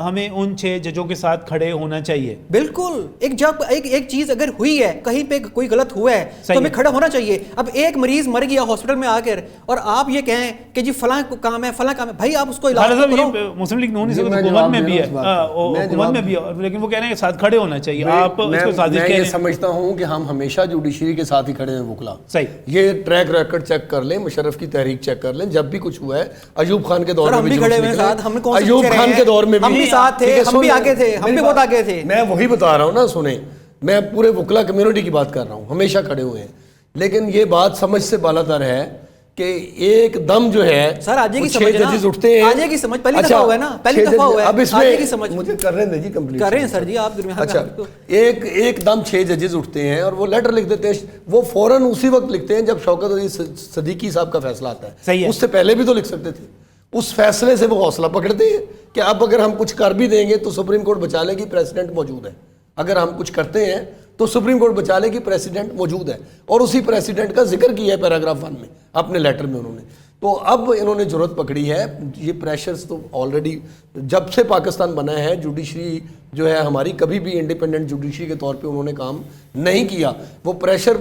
ہمیں ان 6 ججوں کے ساتھ کھڑے ہونا چاہیے. بالکل. ایک چیز اگر ہوئی ہے, کہیں پہ کوئی غلط ہوا ہے تو ہمیں کھڑا ہونا چاہیے. اب ایک مریض مر گیا ہاسپٹل میں آ کر اور آپ یہ کہیں کہ جی فلاں کام ہے فلاں کام ہے, بھائی آپ اس کو علاج کرو. مسلم لیگ نون حکومت میں بھی ہے, حکومت میں بھی ہے, لیکن وہ کہہ رہے ہیں کہ ساتھ کھڑے ہونا چاہیے. آپ اس کو سازش کہہ رہے ہیں. میں سمجھتا ہوں کہ ہم ہمیشہ جوڈیشری کے ساتھ ہی کھڑے ہیں وکلا. صحیح. یہ ٹریک ریکارڈ چیک کر لیں, مشرف کی تحریک چیک کر لیں, جب بھی کچھ ہوا ہے ایوب خان کے دور میں بھی کھڑے ہوئے ساتھ, ہم کون سے ایوب خان کے دور میں ہم بھی ساتھ تھے, ہم بھی آگے تھے, ہم بھی بہت آگے تھے. میں وہی بتا رہا ہوں نا, سنیں, میں پورے وکلا کمیونٹی کی بات کر رہا ہوں, ہمیشہ کھڑے ہوئے ہیں. لیکن یہ بات سمجھ سے بالاتر ہے کہ ایک دم جو ہے سر آجے کی 6 سمجھ ججز اٹھتے ہیں. آجے کی سمجھ پہلی دفعہ ہوا ہے نا, پہلی دفعہ ہوا ہے. اب اس آجے کی سمجھ میں مجھے کر رہے ہیں جی کمپلیٹ کر رہے ہیں سر جی آپ درمیان. اچھا, ایک دم 6 ججز اٹھتے ہیں اور وہ لیٹر لکھ دیتے ہیں. وہ فوراً اسی وقت لکھتے ہیں جب شوکت عزیز صدیقی صاحب کا فیصلہ آتا ہے. صحیح ہے. اس سے پہلے بھی تو لکھ سکتے تھے. اس فیصلے سے وہ حوصلہ پکڑتے ہیں کہ اب اگر ہم کچھ کر بھی دیں گے تو سپریم کورٹ بچا لے گی, پریسیڈنٹ موجود ہے. اگر ہم کچھ کرتے ہیں تو سپریم کورٹ بچا لے گی, پریسیڈنٹ موجود ہے. اور اسی پریسیڈنٹ کا ذکر کیا ہے پیراگراف 1 میں اپنے لیٹر میں انہوں نے. تو اب انہوں نے ضرورت پکڑی ہے. یہ پریشرز تو آلریڈی جب سے پاکستان بنا ہے, جوڈیشری جو ہے ہماری کبھی بھی انڈیپینڈنٹ جوڈیشری کے طور پہ انہوں نے کام نہیں کیا. وہ پریشر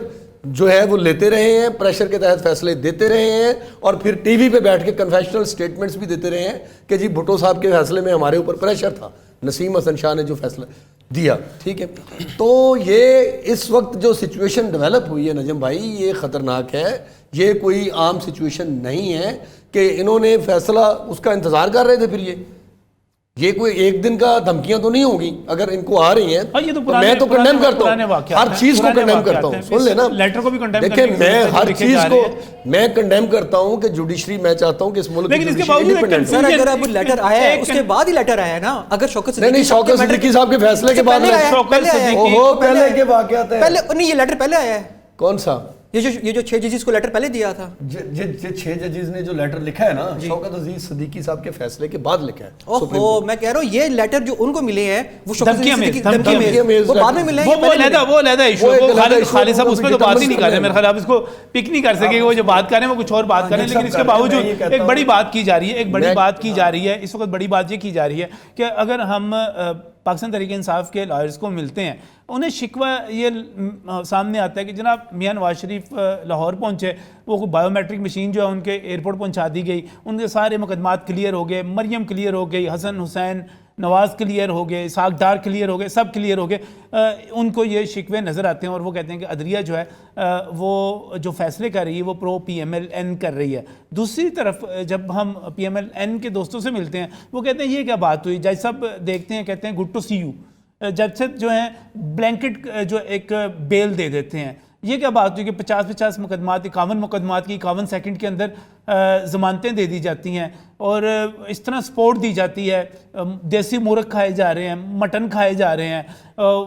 جو ہے وہ لیتے رہے ہیں, پریشر کے تحت فیصلے دیتے رہے ہیں, اور پھر ٹی وی پہ بیٹھ کے کنفیشنل سٹیٹمنٹس بھی دیتے رہے ہیں کہ جی بھٹو صاحب کے فیصلے میں ہمارے اوپر پریشر تھا, نسیم حسن شاہ نے جو فیصلہ دیا. ٹھیک ہے, تو یہ اس وقت جو سچویشن ڈیولپ ہوئی ہے نجم بھائی, یہ خطرناک ہے. یہ کوئی عام سچویشن نہیں ہے کہ انہوں نے فیصلہ اس کا انتظار کر رہے تھے. پھر یہ کوئی ایک دن کا دھمکیاں تو نہیں ہوگی اگر ان کو آ رہی ہیں. میں تو کنڈیم کرتا ہوں, ہر چیز کو کنڈیم کرتا ہوں. سن لینا, دیکھیں میں ہر چیز کو میں کنڈیم کرتا ہوں کہ جوڈیشری, میں چاہتا ہوں کہ اس ملک انڈیپینڈنٹ. سر اگر اب لیٹر آیا ہے اس کے بعد ہی لیٹر آیا ہے نا, اگر شوکت صدیقی صاحب کے فیصلے کے بعد پہلے کے واقعات ہیں. پہلے نہیں, یہ لیٹر پہلے آیا ہے. کون سا؟ یہ جو 6 ججز کو لیٹر پہلے دیا تھا. 6 ججز نے جو لیٹر لکھا ہے نا شوکت عزیز صدیقی صاحب کے فیصلے کے بعد لکھا ہے. اوہو, میں کہہ رہا ہوں یہ لیٹر جو ان کو ملے ہیں وہ شوکت عزیز صدیقی میں وہ بعد میں ملے ہیں. وہ علیحدہ ایشو ہے. خالد صاحب اس پہ تو بات ہی نہیں کر رہے. میرے خیال آپ اس کو پک نہیں کر سکے. وہ جو بات کر رہے ہیں وہ کچھ اور بات کر رہے ہیں. لیکن اس کے باوجود ایک بڑی بات کی جا رہی ہے, ایک بڑی بات کی جا رہی ہے اس وقت. بڑی بات یہ کی جا رہی ہے کہ اگر ہم پاکستان تحریک انصاف کے لائرز کو ملتے ہیں, انہیں شکوہ یہ سامنے آتا ہے کہ جناب میاں نواز شریف لاہور پہنچے, وہ بایو میٹرک مشین جو ہے ان کے ایئرپورٹ پہنچا دی گئی, ان کے سارے مقدمات کلیئر ہو گئے, مریم کلیئر ہو گئی, حسن حسین نواز کلیئر ہو گئے, اسحاق ڈار کلیئر ہو گئے, سب کلیئر ہو گئے. ان کو یہ شکوے نظر آتے ہیں اور وہ کہتے ہیں کہ عدلیہ جو ہے وہ جو فیصلے کر رہی ہے وہ پرو پی ایم ایل این کر رہی ہے. دوسری طرف جب ہم پی ایم ایل این کے دوستوں سے ملتے ہیں وہ کہتے ہیں یہ کیا بات ہوئی, جج صاحب دیکھتے ہیں کہتے ہیں گڈ ٹو سی یو. جج صاحب جو ہیں بلینکٹ جو ایک بیل دے دیتے ہیں. یہ کیا بات ہوئی کہ 50 مقدمات 51 مقدمات کی 51 سیکنڈ کے اندر ضمانتیں دے دی جاتی ہیں اور اس طرح سپورٹ دی جاتی ہے. دیسی مرغ کھائے جا رہے ہیں, مٹن کھائے جا رہے ہیں,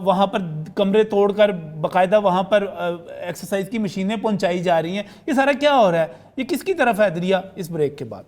وہاں پر کمرے توڑ کر باقاعدہ وہاں پر ایکسرسائز کی مشینیں پہنچائی جا رہی ہیں. یہ سارا کیا ہو رہا ہے, یہ کس کی طرف ہے عدلیہ؟ اس بریک کے بعد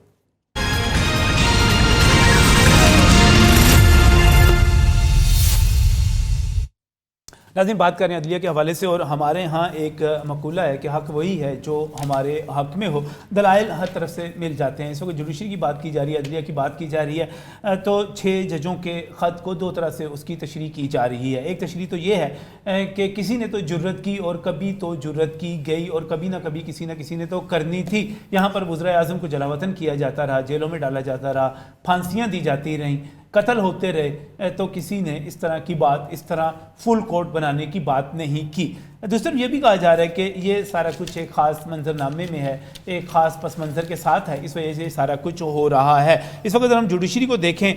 ناظرین بات کر رہے ہیں عدلیہ کے حوالے سے, اور ہمارے ہاں ایک مقولہ ہے کہ حق وہی ہے جو ہمارے حق میں ہو. دلائل ہر طرف سے مل جاتے ہیں. اس وقت جوڈیشری کی بات کی جا رہی ہے, عدلیہ کی بات کی جا رہی ہے, تو 6 ججوں کے خط کو 2 طرح سے اس کی تشریح کی جا رہی ہے. ایک تشریح تو یہ ہے کہ کسی نے تو جرت کی اور کبھی تو جرت کی گئی اور کبھی نہ کبھی کسی نہ کسی نے تو کرنی تھی. یہاں پر وزراء اعظم کو جلاوطن کیا جاتا رہا, جیلوں میں ڈالا جاتا رہا, پھانسیاں دی جاتی رہیں, قتل ہوتے رہے, تو کسی نے اس طرح کی بات, اس طرح فل کورٹ بنانے کی بات نہیں کی. دوسرا یہ بھی کہا جا رہا ہے کہ یہ سارا کچھ ایک خاص منظر نامے میں ہے, ایک خاص پس منظر کے ساتھ ہے, اس وجہ سے سارا کچھ ہو رہا ہے. اس وقت اگر ہم جوڈیشری کو دیکھیں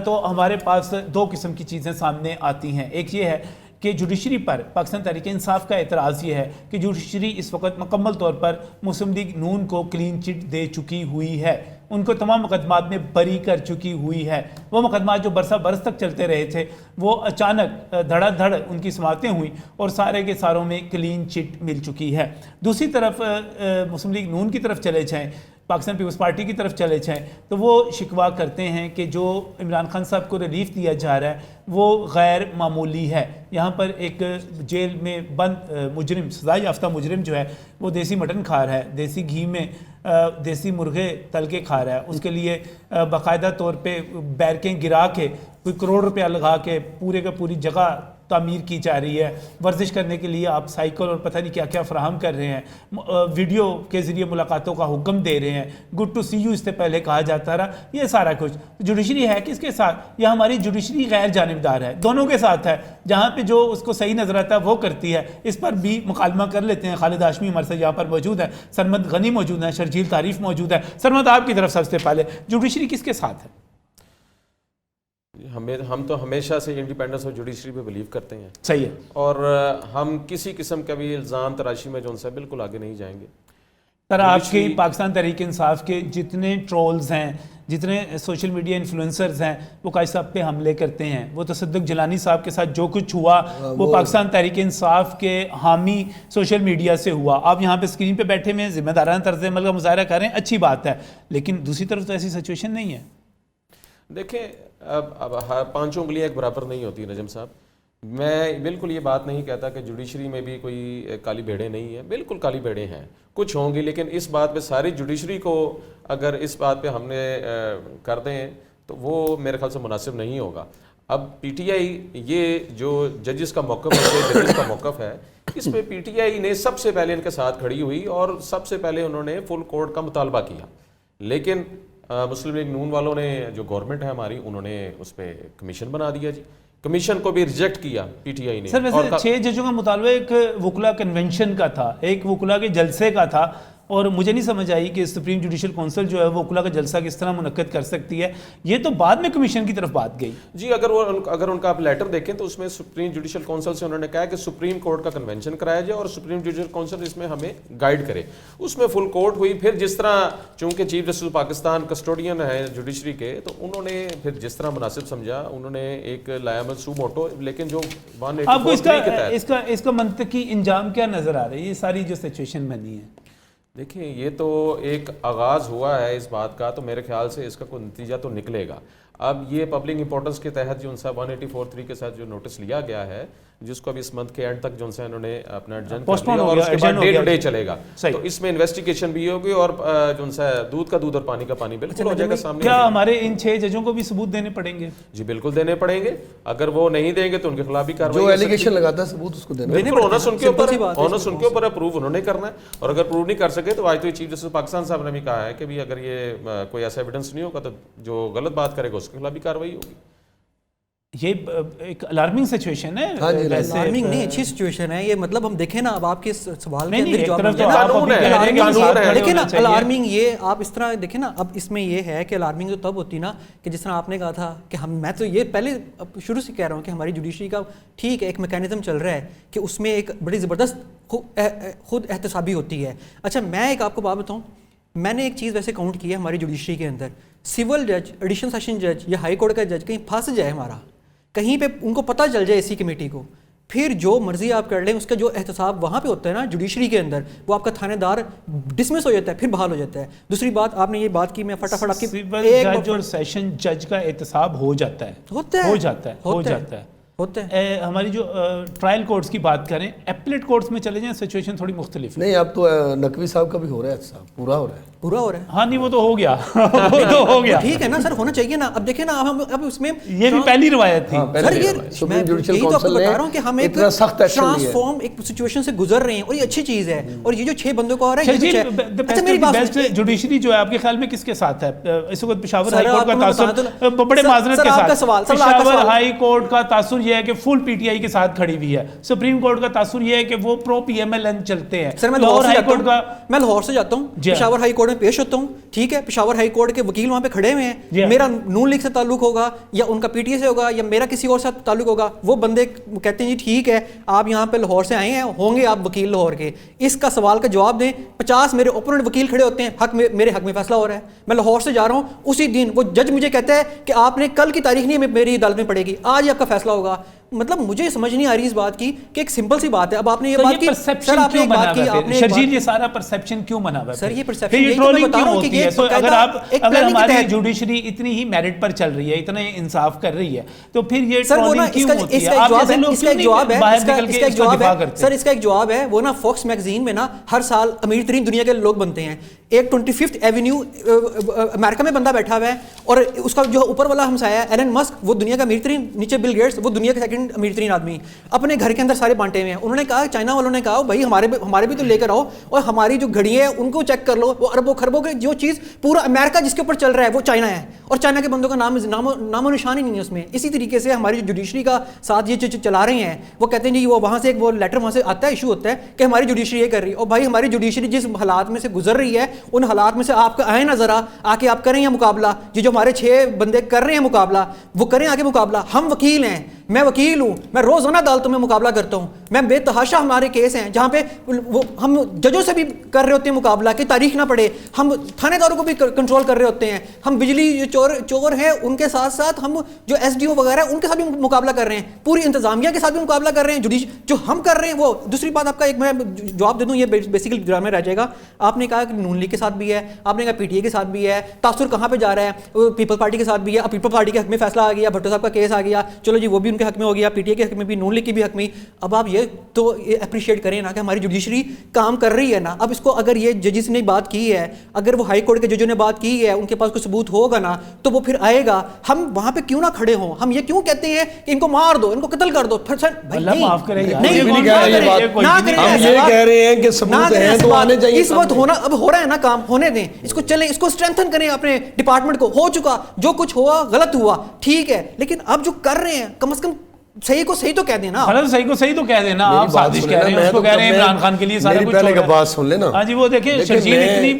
تو ہمارے پاس 2 قسم کی چیزیں سامنے آتی ہیں. ایک یہ ہے کہ جوڈیشری پر پاکستان تحریک انصاف کا اعتراض یہ ہے کہ جوڈیشری اس وقت مکمل طور پر مسلم لیگ نون کو کلین چٹ دے چکی ہوئی ہے. ان کو تمام مقدمات میں بری کر چکی ہوئی ہے. وہ مقدمات جو برسہ برس تک چلتے رہے تھے وہ اچانک دھڑا دھڑ ان کی سماعتیں ہوئیں اور سارے کے ساروں میں کلین چٹ مل چکی ہے. دوسری طرف مسلم لیگ نون کی طرف چلے جائیں, پاکستان پیپلز پارٹی کی طرف چلے جائیں تو وہ شکوہ کرتے ہیں کہ جو عمران خان صاحب کو ریلیف دیا جا رہا ہے وہ غیر معمولی ہے. یہاں پر ایک جیل میں بند مجرم, سزا یافتہ مجرم جو ہے وہ دیسی مٹن کھا رہا ہے, دیسی گھی میں دیسی مرغے تل کے کھا رہا ہے, اس کے لیے باقاعدہ طور پہ بیرکیں گرا کے کوئی کروڑ روپیہ لگا کے پورے کا پوری جگہ تعمیر کی جا رہی ہے. ورزش کرنے کے لیے آپ سائیکل اور پتہ نہیں کیا کیا فراہم کر رہے ہیں, ویڈیو کے ذریعے ملاقاتوں کا حکم دے رہے ہیں, گڈ ٹو سی یو اس سے پہلے کہا جاتا رہا, یہ سارا کچھ. جوڈیشری ہے کس کے ساتھ؟ یہ ہماری جوڈیشری غیر جانبدار ہے, دونوں کے ساتھ ہے. جہاں پہ جو اس کو صحیح نظر آتا ہے وہ کرتی ہے. اس پر بھی مکالمہ کر لیتے ہیں. خالد ہاشمی ہمارے ساتھ یہاں پر موجود ہے, سرمد غنی موجود ہے, شرجیل تعریف موجود ہے. سرمد آپ کی طرف سب سے پہلے جوڈیشری کس کے ساتھ ہے؟ ہم تو ہمیشہ سے انڈیپینڈنس اور جوڈیشری پہ بلیو کرتے ہیں. صحیح ہے. اور ہم کسی قسم کا بھی الزام تراشی میں جو ان سے بالکل آگے نہیں جائیں گے. سر آپ کی پاکستان تحریک انصاف کے جتنے ٹرولز ہیں, جتنے سوشل میڈیا انفلوئنسرز ہیں, وہ قائد صاحب پہ حملے کرتے ہیں. وہ تصدق جیلانی صاحب کے ساتھ جو کچھ ہوا وہ پاکستان تحریک انصاف کے حامی سوشل میڈیا سے ہوا. آپ یہاں پہ اسکرین پہ بیٹھے میں ذمہ دارانہ طرز عمل کا مظاہرہ کر رہے ہیں, اچھی بات ہے, لیکن دوسری طرف تو ایسی سچویشن نہیں ہے. دیکھیں اب پانچوں انگلیاں ایک برابر نہیں ہوتی نجم صاحب. میں بالکل یہ بات نہیں کہتا کہ جوڈیشری میں بھی کوئی کالی بھیڑیں نہیں ہیں, بالکل کالی بھیڑیں ہیں, کچھ ہوں گی, لیکن اس بات پہ ساری جوڈیشری کو اگر اس بات پہ ہم نے کر دیں تو وہ میرے خیال سے مناسب نہیں ہوگا. اب پی ٹی آئی یہ جو ججز کا موقف ہے, ججز کا موقف ہے, اس پہ پی ٹی آئی نے سب سے پہلے ان کے ساتھ کھڑی ہوئی اور سب سے پہلے انہوں نے فل کورٹ کا مطالبہ کیا. لیکن مسلم لیگ نون والوں نے, جو گورنمنٹ ہے ہماری, انہوں نے اس پہ کمیشن بنا دیا. جی کمیشن کو بھی ریجیکٹ کیا پی ٹی آئی نے. سر ویسے 6 ججوں کا مطالبہ ایک وکلا کنونشن کا تھا, ایک وکلا کے جلسے کا تھا, اور مجھے نہیں سمجھ آئی کہ سپریم جوڈیشل کونسل جو ہے وہ وکلا کا جلسہ کس طرح منعقد کر سکتی ہے. یہ تو بعد میں کمیشن کی طرف بات گئی. جی اگر ان کا آپ لیٹر دیکھیں تو اس میں سپریم جوڈیشل کونسل سے انہوں نے کہا کہ سپریم کورٹ کا کنونشن کرایا جائے اور سپریم جوڈیشل کونسل اس میں ہمیں گائیڈ کرے. اس میں فل کورٹ ہوئی. پھر جس طرح چونکہ چیف جسٹس پاکستان کسٹوڈین ہے جوڈیشری کے, تو انہوں نے پھر جس طرح مناسب سمجھا انہوں نے ایک لایا سو موٹو, لیکن جو آپ کو اس کا منطقی انجام کیا نظر آ رہا ہے, یہ ساری جو سچویشن بنی ہے؟ دیکھیں یہ تو ایک آغاز ہوا ہے اس بات کا, تو میرے خیال سے اس کا کوئی نتیجہ تو نکلے گا. اب یہ پبلک امپورٹنس کے تحت جو ان سے 184(3) کے ساتھ جو نوٹس لیا گیا ہے, جس کو ابھی اس منتھ کے اینڈ تک جو ان سے انہوں نے اپنا ایڈجن کر لیا اور اس کے بعد ڈے ٹو ڈے چلے گا, تو اس میں انویسٹیگیشن بھی ہوگی اور جو ان سے دودھ کا دودھ اور پانی کا پانی بالکل ہو جائے گا سامنے. کیا ہمارے ان 6 ججوں کو بھی ثبوت دینے پڑیں گے؟ جی بالکل دینے پڑیں گے. اگر وہ نہیں دیں گے تو ان کے خلاف بھی کارروائی, جو ایلیگیشن لگاتا ہے ثبوت اس کو دینا بالکل اونس ان کے اوپر اپروو انہوں نے کرنا ہے. اور اگر پروو نہیں کر سکے تو آج تو چیف جسٹس پاکستان صاحب نے بھی کہا ہے کہ اگر یہ کوئی ایسا ایویڈنس نہیں ہوگا تو جو غلط بات کرے گا اس کے خلاف بھی کارروائی ہوگی. یہ ایک الارمنگ سچویشن ہے. الارمنگ نہیں, اچھی سچویشن ہے یہ. مطلب ہم دیکھیں نا, اب آپ کے سوال کے اندر دیکھیں نا, الارمنگ یہ آپ اس طرح دیکھیں نا. اب اس میں یہ ہے کہ الارمنگ تو تب ہوتی نا کہ جس طرح آپ نے کہا تھا کہ میں تو یہ پہلے شروع سے کہہ رہا ہوں کہ ہماری جوڈیشری کا ٹھیک ہے ایک میکینزم چل رہا ہے کہ اس میں ایک بڑی زبردست خود احتسابی ہوتی ہے. اچھا میں ایک آپ کو بات بتاؤں, میں نے ایک چیز ویسے کاؤنٹ کی ہے ہماری جوڈیشری کے اندر. سول جج, ایڈیشنل سیشن جج یا ہائی کورٹ کا جج کہیں پھنس جائے ہمارا, کہیں پہ ان کو پتہ چل جائے اسی کمیٹی کو, پھر جو مرضی آپ کر لیں اس کا جو احتساب وہاں پہ ہوتا ہے نا جوڈیشری کے اندر, وہ آپ کا تھانے دار ڈسمس ہو جاتا ہے, پھر بحال ہو جاتا ہے. دوسری بات آپ نے یہ بات کی, میں فٹافٹ آپ کی جج اور سیشن جج کا احتساب ہو جاتا ہے. ہماری جو ٹرائل کورٹس کی بات کریں, ایپلیٹ کورٹس میں چلے جائیں سچویشن تھوڑی مختلف ہے. نہیں اب تو نقوی صاحب کا بھی ہو رہا ہے احتساب, پورا ہو رہا ہے. ہاں نہیں وہ تو ہو گیا, ٹھیک ہے نا سر, ہونا چاہیے نا. اب دیکھیں نا اب اس میں یہ بھی پہلی روایت تھی. سر میں یہی تو آپ کو بتا رہا ہوں کہ ہم ایک ٹرانسفارم ایک سچویشن سے گزر رہے ہیں اور یہ اچھی چیز ہے. اور یہ جو 6 بندوں کو آ رہا ہے, یہ جوڈیشری جو ہے آپ کے خیال میں کس کے ساتھ ہے اس وقت؟ پشاور ہائی کورٹ کا تاثر, بڑے معذرت کے ساتھ, پشاور ہائی کورٹ کا تاثر یہ ہے کہ فل پی ٹی آئی کے ساتھ کھڑی ہوئی ہے. سپریم کورٹ کا تاثر یہ ہے کہ وہ پرو پی ایم ایل این چلتے ہیں. سر میں لاہور سے جاتا ہوں, پشاور ہائی کورٹ میں پیش ہوتا ہوں, ٹھیک ہے, پشاور ہائی کورٹ کے وکیل وہاں پہ کھڑے ہوئے ہیں, میرا نون لیگ سے تعلق ہوگا یا ان کا پی ٹی اے سے ہوگا یا میرا کسی اور سے تعلق ہوگا, وہ بندے کہتے ہیں جی ٹھیک ہے آپ یہاں پہ لاہور سے آئے ہیں, ہوں گے آپ وکیل لاہور کے, اس کا سوال کا جواب دیں. 50 میرے اوپوننٹ وکیل کھڑے ہوتے ہیں, میرے حق میں فیصلہ ہو رہا ہے, میں لاہور سے جا رہا ہوں, اسی دن وہ جج مجھے کہتا ہے کہ آپ نے کل کی تاریخ نہیں میری عدالت میں پڑے گی, آج ہی آپ کا فیصلہ ہوگا. مطلب مجھے سمجھ نہیں آ رہی اس بات کی کہ ایک سمپل سی بات ہے. اب آپ نے یہ بات کی سر, آپ نے ایک بات کی, آپ نے شرجیل یہ سارا پرسیپشن کیوں بنا ہوا ہے سر, یہ پرسیپشن یہ ٹرولنگ کیوں ہوتی ہے؟ اگر ہماری جو جوڈیشری اتنی ہی میرٹ پر چل رہی ہے, اتنا انصاف کر رہی ہے, تو پھر یہ ٹرولنگ کیوں ہوتی ہے؟ آپ جیسے لوگ کیوں نہیں باہر نکل کے اس کا دفاع کرتے؟ سر اس کا ایک جواب ہے, وہ نا فوکس میگزین میں نا ہر سال امیر ترین دنیا کے لوگ بنتے ہیں. ایک 25th ایونیو امریکہ میں بندہ بیٹھا ہوا ہے, اور اس کا جو اوپر والا ہمسایا ہے ایلن مسک, وہ دنیا کا امیر ترین, نیچے بل گیٹس, وہ دنیا کا سیکنڈ امیر ترین آدمی, اپنے گھر کے اندر سارے بانٹے ہوئے ہیں. انہوں نے کہا, چائنا والوں نے کہا بھائی ہمارے بھی تو لے کر آؤ, اور ہماری جو گھڑی ہے ان کو چیک کر لو, وہ اربوں خربوں کی جو چیز پورا امریکہ جس کے اوپر چل رہا ہے وہ چائنا ہے, اور چائنا کے بندوں کا نام و نشان ہی نہیں ہے اس میں. اسی طریقے سے ہماری جو جوڈیشری کا ساتھ یہ چلا رہے ہیں, وہ کہتے ہیں جی وہ وہاں سے ایک وہ لیٹر وہاں سے آتا ہے, ایشو ہوتا ہے کہ ہماری جوڈیشری یہ کر رہی ہے. اور بھائی ہماری جوڈیشری جس حالات میں سے گزر رہی ہے, ان حالات میں سے آپ کا آئے نا ذرا, آ کے آپ کریں یہ مقابلہ, یہ جو ہمارے 6 بندے کر رہے ہیں مقابلہ, وہ کریں آگے مقابلہ. ہم وکیل ہیں, میں وکیل ہوں, میں روزانہ عدالتوں میں مقابلہ کرتا ہوں, میں بے تحاشا ہمارے کیس ہیں جہاں پہ ہم ججوں سے بھی کر رہے ہوتے ہیں مقابلہ کہ تاریخ نہ پڑے, ہم تھانے داروں کو بھی کنٹرول کر رہے ہوتے ہیں, ہم بجلی چور ہیں ان کے ساتھ ساتھ ہم جو ایس ڈی او وغیرہ ان کے ساتھ بھی مقابلہ کر رہے ہیں, پوری انتظامیہ کے ساتھ بھی مقابلہ کر رہے ہیں. جو ہم کر رہے ہیں وہ دوسری بات, آپ کا ایک میں جواب دے دوں, یہ بیسیکلی ڈرامے رہ جائے گا. آپ نے کہا کہ نون لیگ کے ساتھ بھی ہے, آپ نے کہا پی ٹی اے کے ساتھ بھی ہے, تاثر کہاں پہ جا رہا ہے, پیپل پارٹی کے ساتھ بھی ہے. اب پیپل پارٹی کے حق میں فیصلہ آ گیا, بھٹو صاحب کا کیس آ گیا, چلو جی وہ بھی ان کے حق میں ہو گیا, پی ٹی اے کے حق میں بھی, نون لیگ کی بھی حق میں. اب آپ یہ تو اپریشیٹ کریں نا کہ ہماری جوڈیشری کام کر رہی ہے نا. اب اس کو اگر یہ ججز نے بات کی ہے, اگر وہ ہائی کورٹ کے ججوں نے بات کی ہے, ان کے پاس کوئی ثبوت ہوگا نا, تو وہ پھر آئے گا. ہم وہاں پہ کیوں نہ کھڑے ہوں, ہم یہ کیوں کہتے ہیں کہ ان کو مار دو, ان کو قتل کر دو. اللہ معاف کرے, ہم یہ کہہ رہے ہیں کہ ثبوت ہیں تو آنے چاہیے. اس وقت ہونا, اب ہو رہا ہے نا کام, ہونے دیں اس کو, چلیں اس کو اسٹرینتھن کریں اپنے ڈپارٹمنٹ کو. ہو چکا جو کچھ ہوا غلط ہوا, ٹھیک ہے, لیکن اب جو کر رہے ہیں کم از کم صحیح کو صحیح تو کہہ دینا. غلط صحیح کو صحیح تو کہہ دینا. آپ سازش کہہ رہے ہیں, اس کو کہہ رہے ہیں عمران خان کے لیے سارا کچھ. پہلے کا بات سن لینا. ہاں جی, وہ دیکھیں شرجیل اتنی,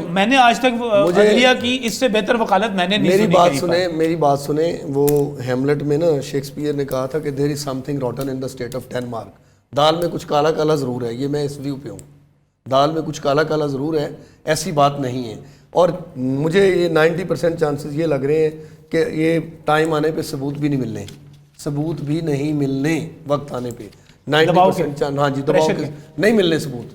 میں نے آج تک عدلیہ کی اس سے بہتر وکالت میں نے نہیں سنی. میری بات سنیں, وہ ہیملٹ میں نا شیکسپیئر نے کہا تھا کہ there is something rotten in the state of Denmark. دال میں کچھ کالا کالا ضرور ہے, یہ میں اس ویو پہ ہوں, دال میں کچھ کالا کالا ضرور ہے, ایسی بات نہیں ہے. اور مجھے یہ 90% چانسز یہ لگ رہے ہیں کہ یہ ٹائم آنے پہ ثبوت بھی نہیں ملنے, ثبوت بھی نہیں ملنے وقت آنے پہ 90%. ہاں جی, دباؤ کے نہیں ملنے ثبوت,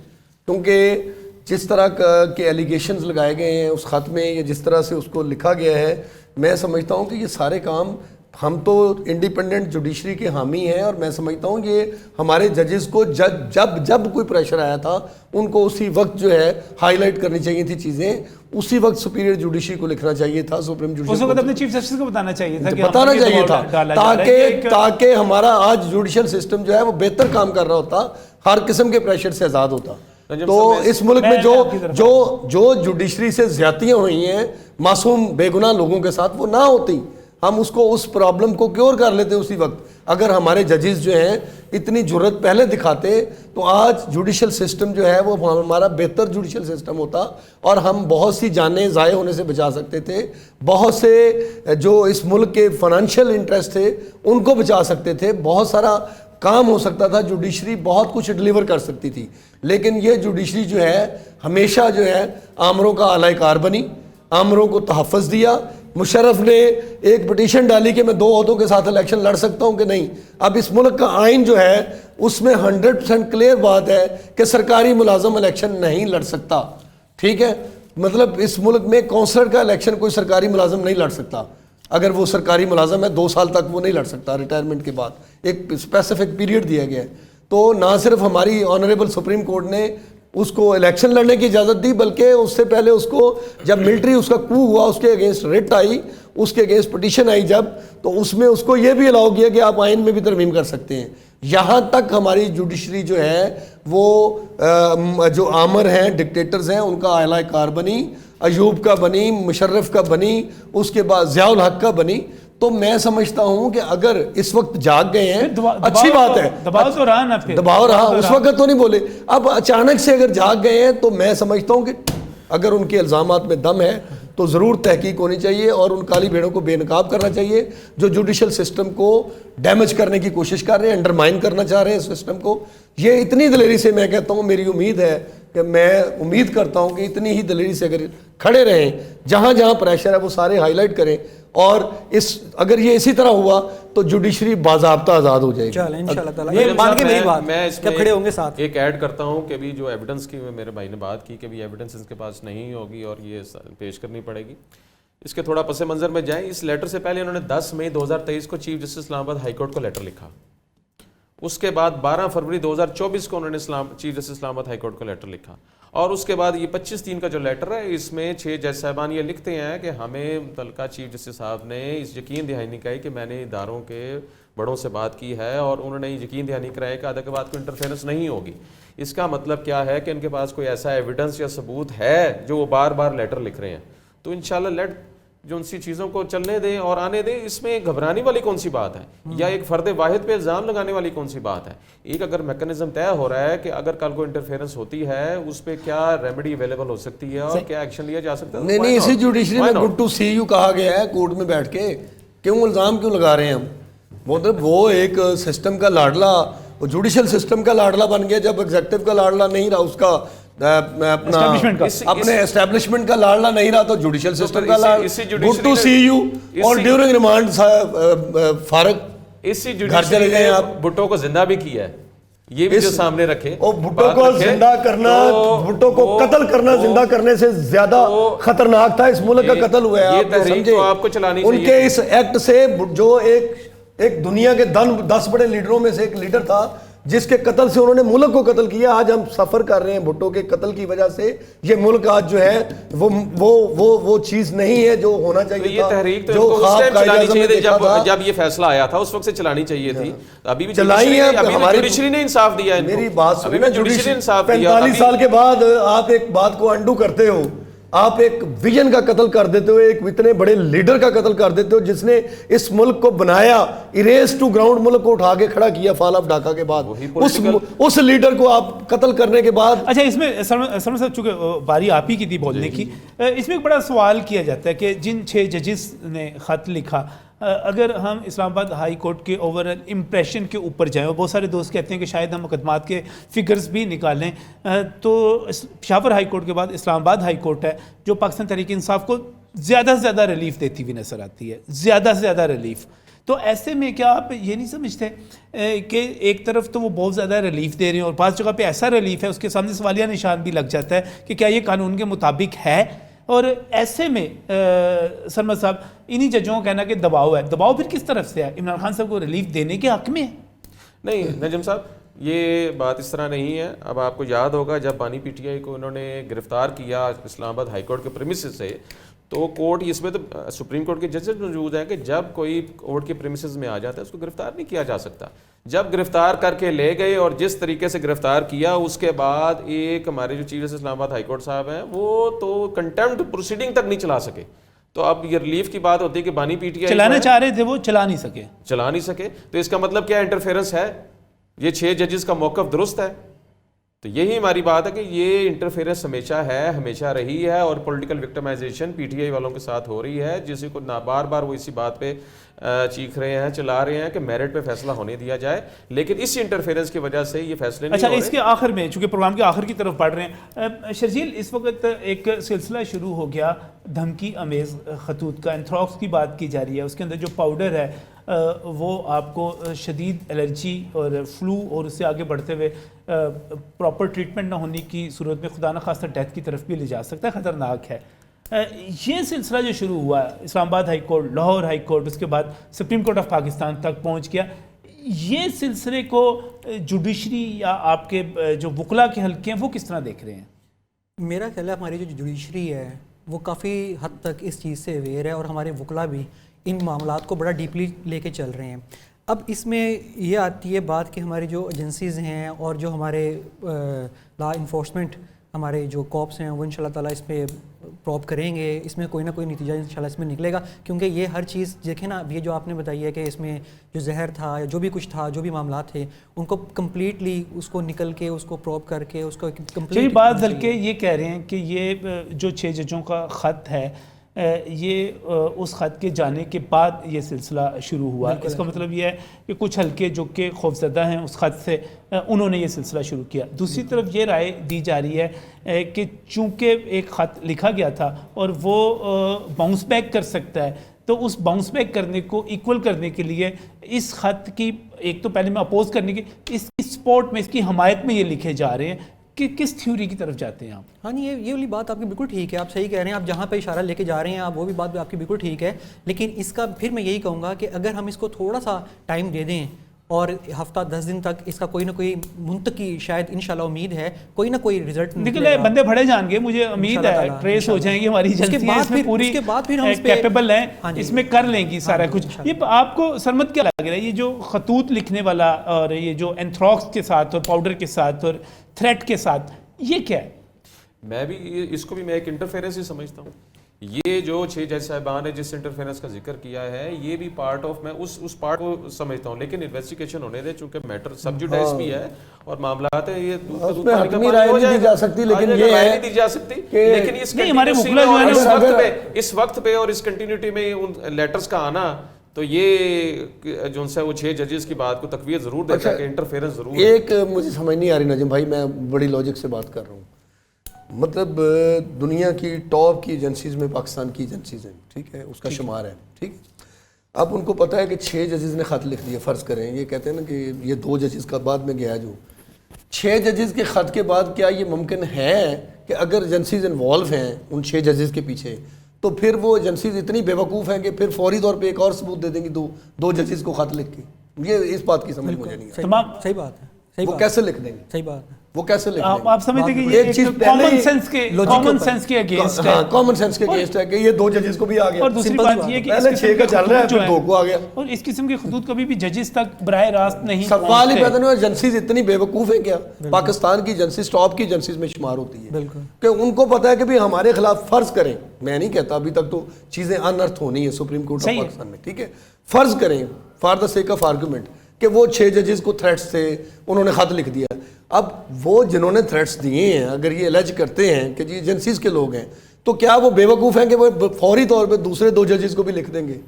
کیونکہ جس طرح کے ایلیگیشنز لگائے گئے ہیں اس خط میں, یا جس طرح سے اس کو لکھا گیا ہے, میں سمجھتا ہوں کہ یہ سارے کام, ہم تو انڈیپینڈنٹ جوڈیشری کے حامی ہیں, اور میں سمجھتا ہوں یہ ہمارے ججز کو جب کوئی پریشر آیا تھا ان کو اسی وقت جو ہے ہائی لائٹ کرنی چاہیے تھی چیزیں, اسی وقت سپیریئر جوڈیشری کو لکھنا چاہیے تھا, سپریم جوڈیشری اس وقت اپنے چیف جسٹس کو بتانا چاہیے تھا, بتانا چاہیے تھا, تاکہ ہمارا آج جوڈیشل سسٹم جو ہے وہ بہتر کام کر رہا ہوتا, ہر قسم کے پریشر سے آزاد ہوتا. تو اس ملک میں جو جوڈیشری سے زیادتیاں ہوئی ہیں معصوم بے گناہ لوگوں کے ساتھ, وہ نہ ہوتی. ہم اس کو, اس پرابلم کو کیور کر لیتے اسی وقت. اگر ہمارے ججز جو ہیں اتنی جرت پہلے دکھاتے تو آج جوڈیشل سسٹم جو ہے وہ ہمارا بہتر جوڈیشل سسٹم ہوتا, اور ہم بہت سی جانیں ضائع ہونے سے بچا سکتے تھے, بہت سے جو اس ملک کے فائنینشیل انٹرسٹ تھے ان کو بچا سکتے تھے, بہت سارا کام ہو سکتا تھا, جوڈیشری بہت کچھ ڈیلیور کر سکتی تھی. لیکن یہ جوڈیشری جو ہے ہمیشہ جو ہے آمروں کا اعلی کار بنی, آمروں کو تحفظ دیا. مشرف نے ایک پٹیشن ڈالی کہ میں 2 عہدوں کے ساتھ الیکشن لڑ سکتا ہوں کہ نہیں. اب اس ملک کا آئین جو ہے اس میں 100% کلیئر بات ہے کہ سرکاری ملازم الیکشن نہیں لڑ سکتا. ٹھیک ہے, مطلب اس ملک میں کونسلر کا الیکشن کوئی سرکاری ملازم نہیں لڑ سکتا. اگر وہ سرکاری ملازم ہے 2 سال تک وہ نہیں لڑ سکتا, ریٹائرمنٹ کے بعد ایک اسپیسیفک پیریڈ دیا گیا ہے. تو نہ صرف ہماری آنریبل سپریم کورٹ نے اس کو الیکشن لڑنے کی اجازت دی, بلکہ اس سے پہلے اس کو جب ملٹری اس کا کو ہوا, اس کے اگینسٹ ریٹ آئی, اس کے اگینسٹ پٹیشن آئی جب, تو اس میں اس کو یہ بھی الاؤ کیا کہ آپ آئین میں بھی ترمیم کر سکتے ہیں. یہاں تک ہماری جوڈیشری جو ہے وہ جو آمر ہیں, ڈکٹیٹرز ہیں, ان کا اعلی کار بنی, ایوب کا بنی, مشرف کا بنی, اس کے بعد ضیاء الحق کا بنی. تو میں سمجھتا ہوں کہ اگر اس وقت جاگ گئے ہیں دباؤ اچھی بات ہے, دباؤ تو رہا نا, پھر دباؤ رہا, اس وقت تو نہیں بولے. اب اچانک سے اگر جاگ گئے ہیں تو میں سمجھتا ہوں کہ اگر ان کے الزامات میں دم ہے تو ضرور تحقیق ہونی چاہیے اور ان کالی بھیڑوں کو بے نقاب کرنا چاہیے جو جوڈیشل سسٹم کو ڈیمیج کرنے کی کوشش کر رہے ہیں, انڈرمائن کرنا چاہ رہے ہیں سسٹم کو. یہ اتنی دلیری سے میں کہتا ہوں, میری امید ہے کہ میں امید کرتا ہوں کہ اتنی ہی دلیری سے اگر کھڑے رہیں, جہاں جہاں پریشر ہے وہ سارے ہائی لائٹ کریں, اور اگر یہ اسی طرح ہوا تو جوڈیشری باضابطہ آزاد ہو جائے گی. چلیں انشاءاللہ تعالی. یہ مان کے میری بات میں اس جب کھڑے ہوں گے ساتھ ایک ایڈ کرتا ہوں کہ بھی جو ایویڈنس کی میرے بھائی نے بات کی کہ بھی ایویڈنس اس کے پاس نہیں ہوگی اور یہ پیش کرنی پڑے گی. اس کے تھوڑا پس منظر میں جائیں. اس لیٹر سے پہلے انہوں نے 10 مئی 2023 کو چیف جسٹس اسلام آباد ہائی کورٹ کو لیٹر لکھا. اس کے بعد 12 فروری 2024 کو انہوں نے چیف جسٹس اسلام آباد ہائی کورٹ کو لیٹر لکھا, اور اس کے بعد یہ 25/3 کا جو لیٹر ہے اس میں 6 جج صاحبان یہ لکھتے ہیں کہ ہمیں متعلقہ چیف جسٹس صاحب نے اس یقین دہانی کرائی کہ میں نے اداروں کے بڑوں سے بات کی ہے اور انہوں نے یقین دہانی کرایا کہ آدھا کے بعد کوئی انٹرفیرنس نہیں ہوگی. اس کا مطلب کیا ہے کہ ان کے پاس کوئی ایسا ایویڈنس یا ثبوت ہے جو وہ بار بار لیٹر لکھ رہے ہیں. تو انشاءاللہ جو ان سی چیزوں کو چلنے دیں اور آنے دیں. اس میں گھبرانے والی کون سی بات ہے, یا ایک فرد واحد پہ الزام لگانے والی کون سی بات ہے. ایک اگر میکنزم طے ہو رہا ہے کہ اگر کل کو انٹرفیرنس ہوتی ہے اس پہ کیا ریمیڈی اویلیبل ہو سکتی ہے اور کیا ایکشن لیا جا سکتا ہے. نہیں, اسی جوڈیشری میں گڈ ٹو سی یو کہا گیا ہے کورٹ میں بیٹھ کے. کیوں الزام کیوں لگا رہے ہیں ہم؟ وہ ایک سسٹم کا لاڈلا, وہ جوڈیشل سسٹم کا لاڈلا بن گیا جب ایگزیکٹو کا لاڈلا نہیں رہا, اس کا اپنے اسٹیبلشمنٹ کا لاڈلا نہیں رہا تو جوڈیشل سسٹم کا لاڈلا. Good to see you. اور ڈیورنگ ریمانڈ فارغ اسی جوڈیشری نے بھٹو کو زندہ بھی کیا ہے, یہ بھی جو سامنے رکھے. بھٹو کو زندہ کرنا, بھٹو کو قتل کرنا زندہ کرنے سے زیادہ خطرناک تھا. اس ملک کا قتل ہوا ہے, یہ تحریک تو آپ کو چلانی چاہیے. ان کے اس ایکٹ سے جو ایک دنیا کے 10 بڑے لیڈروں میں سے ایک لیڈر تھا جس کے قتل سے انہوں نے ملک کو قتل کیا. آج ہم سفر کر رہے ہیں بھٹو کے قتل کی وجہ سے. یہ ملک آج جو ہے وہ چیز نہیں ہے جو ہونا چاہیے تھا. یہ تحریک تو اس ٹائم چلانی چاہیے تھی جب یہ فیصلہ آیا تھا, اس وقت سے چلانی چاہیے تھی. ابھی بھی چلائی ہے, ہماری جوڈیشری نے انصاف دیا ہے. میری بات سنیں, جوڈیشری نے انصاف دیا. 45 سال کے بعد آپ ایک بات کو انڈو کرتے ہو, آپ ایک ویژن کا قتل کر دیتے ہو, ایک اتنے بڑے لیڈر کا قتل کر دیتے ہو جس نے اس ملک کو بنایا, اریز ٹو گراؤنڈ ملک کو اٹھا کے کھڑا کیا فال آف ڈھاکہ کے بعد. اس لیڈر کو آپ قتل کرنے کے بعد. اچھا, اس میں سلمان صاحب چونکہ باری آپ ہی کی تھی بولنے کی, اس میں ایک بڑا سوال کیا جاتا ہے کہ جن 6 ججز نے خط لکھا, اگر ہم اسلام آباد ہائی کورٹ کے اوور آل امپریشن کے اوپر جائیں, اور بہت سارے دوست کہتے ہیں کہ شاید ہم مقدمات کے فگرز بھی نکالیں, تو پشاور ہائی کورٹ کے بعد اسلام آباد ہائی کورٹ ہے جو پاکستان تحریک انصاف کو زیادہ سے زیادہ ریلیف دیتی ہوئی نظر آتی ہے, زیادہ سے زیادہ ریلیف. تو ایسے میں کیا آپ یہ نہیں سمجھتے کہ ایک طرف تو وہ بہت زیادہ ریلیف دے رہے ہیں اور بعض جگہ پہ ایسا ریلیف ہے اس کے سامنے سوالیہ نشان بھی لگ جاتا ہے کہ کیا یہ قانون کے مطابق ہے. اور ایسے میں سرمد صاحب انہی ججوں کو کہنا کہ دباؤ ہے, دباؤ پھر کس طرف سے ہے؟ عمران خان صاحب کو ریلیف دینے کے حق میں ہے؟ نہیں نجم صاحب, یہ بات اس طرح نہیں ہے. اب آپ کو یاد ہوگا جب بانی پی ٹی آئی کو انہوں نے گرفتار کیا اسلام آباد ہائی کورٹ کے پریمیسز سے, تو کورٹ اس میں تو سپریم کورٹ کے ججز موجود ہیں کہ جب کوئی کورٹ کے پریمیسز میں آ جاتا ہے اس کو گرفتار نہیں کیا جا سکتا. جب گرفتار کر کے لے گئے اور جس طریقے سے گرفتار کیا, اس کے بعد ایک ہمارے جو چیف جسٹس اسلام آباد ہائی کورٹ صاحب ہیں وہ تو کنٹمپٹ پروسیڈنگ تک نہیں چلا سکے. تو اب یہ ریلیف کی بات ہوتی ہے کہ بانی پی ٹی آئی چلانا چاہ رہے تھے, وہ چلا نہیں سکے. تو اس کا مطلب کیا انٹرفیرنس ہے؟ یہ 6 ججز کا موقف درست ہے. تو یہی ہماری بات ہے کہ یہ انٹرفیرنس ہمیشہ ہے, ہمیشہ رہی ہے, اور political victimization P T I والوں کے ساتھ ہو رہی ہے, جسے کو بار بار وہ اسی بات پہ چیخ رہے ہیں, چلا رہے ہیں کہ میرٹ پہ فیصلہ ہونے دیا جائے, لیکن اس انٹرفیرنس کی وجہ سے یہ فیصلے نہیں ہو رہے. اچھا, اس کے آخر میں چونکہ پروگرام کے آخر کی طرف بڑھ رہے ہیں, شرجیل اس وقت ایک سلسلہ شروع ہو گیا دھمکی امیز خطوط کا, اینتھراکس کی بات کی جا رہی ہے. اس کے اندر جو پاؤڈر ہے وہ آپ کو شدید الرجی اور فلو اور اس سے آگے بڑھتے ہوئے پراپر ٹریٹمنٹ نہ ہونے کی صورت میں خدا نخواستہ ڈیتھ کی طرف بھی لے جا سکتا ہے, خطرناک ہے. یہ سلسلہ جو شروع ہوا Islamabad high court, Lahore high court, اس کے بعد سپریم کورٹ آف پاکستان تک پہنچ گیا, یہ سلسلے کو جوڈیشری یا آپ کے جو وکلا کے حلقے ہیں وہ کس طرح دیکھ رہے ہیں؟ میرا خیال ہے ہماری جو جوڈیشری ہے وہ کافی حد تک اس چیز سے اویئر ہے, اور ہمارے وکلا بھی ان معاملات کو بڑا ڈیپلی لے کے چل رہے ہیں. اب اس میں یہ آتی ہے بات کہ ہماری جو ایجنسیز ہیں اور جو ہمارے لا انفورسمنٹ ہمارے جو کاپس ہیں وہ انشاءاللہ تعالیٰ اس پہ پروب کریں گے، اس میں کوئی نہ کوئی نتیجہ انشاءاللہ اس میں نکلے گا، کیونکہ یہ ہر چیز دیکھیں نا، یہ جو آپ نے بتائی ہے کہ اس میں جو زہر تھا یا جو بھی کچھ تھا، جو بھی معاملات تھے، ان کو کمپلیٹلی اس کو نکل کے اس کو پروب کر کے اس کو چلیے بعض حلقے یہ کہہ رہے ہیں کہ یہ جو 6 ججوں کا خط ہے یہ اس خط کے جانے کے بعد یہ سلسلہ شروع ہوا. اس کا مطلب یہ ہے کہ کچھ حلقے جو کہ خوفزدہ ہیں اس خط سے، انہوں نے یہ سلسلہ شروع کیا. دوسری طرف یہ رائے دی جا رہی ہے کہ چونکہ ایک خط لکھا گیا تھا اور وہ باؤنس بیک کر سکتا ہے، تو اس باؤنس بیک کرنے کو ایکول کرنے کے لیے اس خط کی ایک تو پہلے میں اپوز کرنے کی، اس کی سپورٹ میں، اس کی حمایت میں یہ لکھے جا رہے ہیں کہ کس تھیوری کی طرف جاتے ہیں آپ؟ ہاں نہیں، یہ والی بات آپ کی بالکل ٹھیک ہے، آپ صحیح کہہ رہے ہیں، آپ جہاں پہ اشارہ لے کے جا رہے ہیں آپ، وہ بھی بات آپ کی بالکل ٹھیک ہے. لیکن اس کا پھر میں یہی کہوں گا کہ اگر ہم اس کو تھوڑا سا ٹائم دے دیں اور ہفتہ 10 دن تک اس کا کوئی نہ کوئی منطقی، شاید انشاءاللہ امید ہے کوئی نہ کوئی رزلٹ نکلے، بندے پھڑے جان گے، مجھے امید ہے ٹریس ہو جائیں گی ہماری ایجنسیاں، اس میں پوری کیپیبل ہیں، اس میں کر لیں گی سارا کچھ. یہ آپ کو سرمد کیا لگ رہا ہے، یہ جو خطوط لکھنے والا اور یہ جو اینتھراکس کے ساتھ اور پاؤڈر کے ساتھ اور تھریٹ کے ساتھ، یہ کیا ہے؟ میں بھی اس کو بھی میں ایک انٹرفیرنس ہی سمجھتا ہوں. یہ جو 6 جج صاحبان نے جس انٹرفیرنس کا ذکر کیا ہے، یہ بھی پارٹ آف، میں اس پارٹ کو سمجھتا ہوں. لیکن انویسٹیگیشن ہونے دے، چونکہ میٹر سبجوڈائز بھی ہے اور معاملات ہیں، یہ حتمی رائے نہیں دی جا سکتی، لیکن یہ ہے نہیں دی جا سکتی. لیکن اس وقت پہ اور اس کنٹینیوٹی میں ان لیٹرز کا آنا، تو یہ جو ان سے وہ 6 ججز کی بات کو تقویت ضرور دیتا ہے کہ انٹرفیرنس ضرور ہے. ایک مجھے سمجھ نہیں آ رہی نجم بھائی، میں بڑی لاجک سے بات کر رہا ہوں. مطلب دنیا کی ٹاپ کی ایجنسیز میں پاکستان کی ایجنسیز ہیں، ٹھیک ہے، اس کا شمار ہے، ٹھیک ہے. اب ان کو پتہ ہے کہ 6 ججز نے خط لکھ دیا، فرض کریں یہ کہتے ہیں نا کہ یہ 2 ججز کا بعد میں گیا، جو 6 ججز کے خط کے بعد کیا یہ ممکن ہے کہ اگر ایجنسیز انوالو ہیں ان 6 ججز کے پیچھے، تو پھر وہ ایجنسیز اتنی بے وقوف ہیں کہ پھر فوری طور پہ ایک اور ثبوت دے دیں گی 2 ججز کو خط لکھ کے؟ یہ اس بات کی سمجھ مجھے نہیں آئی. صحیح بات ہے، وہ کیسے لکھ دیں گے؟ صحیح بات ہے، وہ کیسے لکھ دیں گے؟ آپ سمجھتے کہ یہ ایک کامن سینس کے اگینسٹ ہے، کامن سینس کے اگینسٹ ہے کہ یہ 2 ججز کو بھی آ گیا. اور دوسری بات یہ کہ پہلے 6 کا چل رہا ہے، پھر 2 کو آ گیا. اور اس قسم کے خطوط کبھی بھی ججز تک براہ راست نہیں سوال ہی پیدا نہیں. ایجنسیز اتنی بے وقوف ہیں کیا؟ پاکستان کی ایجنسیز ٹاپ کی ایجنسیز میں شمار ہوتی ہے کہ ان کو پتا ہے کہ بھی ہمارے خلاف، فرض کریں، میں نہیں کہتا ابھی تک تو چیزیں انرتھ ہونی ہے سپریم کورٹ آف پاکستان میں، ٹھیک ہے، فرض کریں for the sake of argument کہ وہ 6 ججز کو تھریٹس تھے، انہوں نے خط لکھ دیا. اب وہ جنہوں نے تھریٹس دیے ہیں اگر یہ الج کرتے ہیں کہ جی ایجنسیز کے لوگ ہیں، تو کیا وہ بے وقوف ہیں کہ وہ فوری طور پہ دوسرے 2 ججز کو بھی لکھ دیں گے؟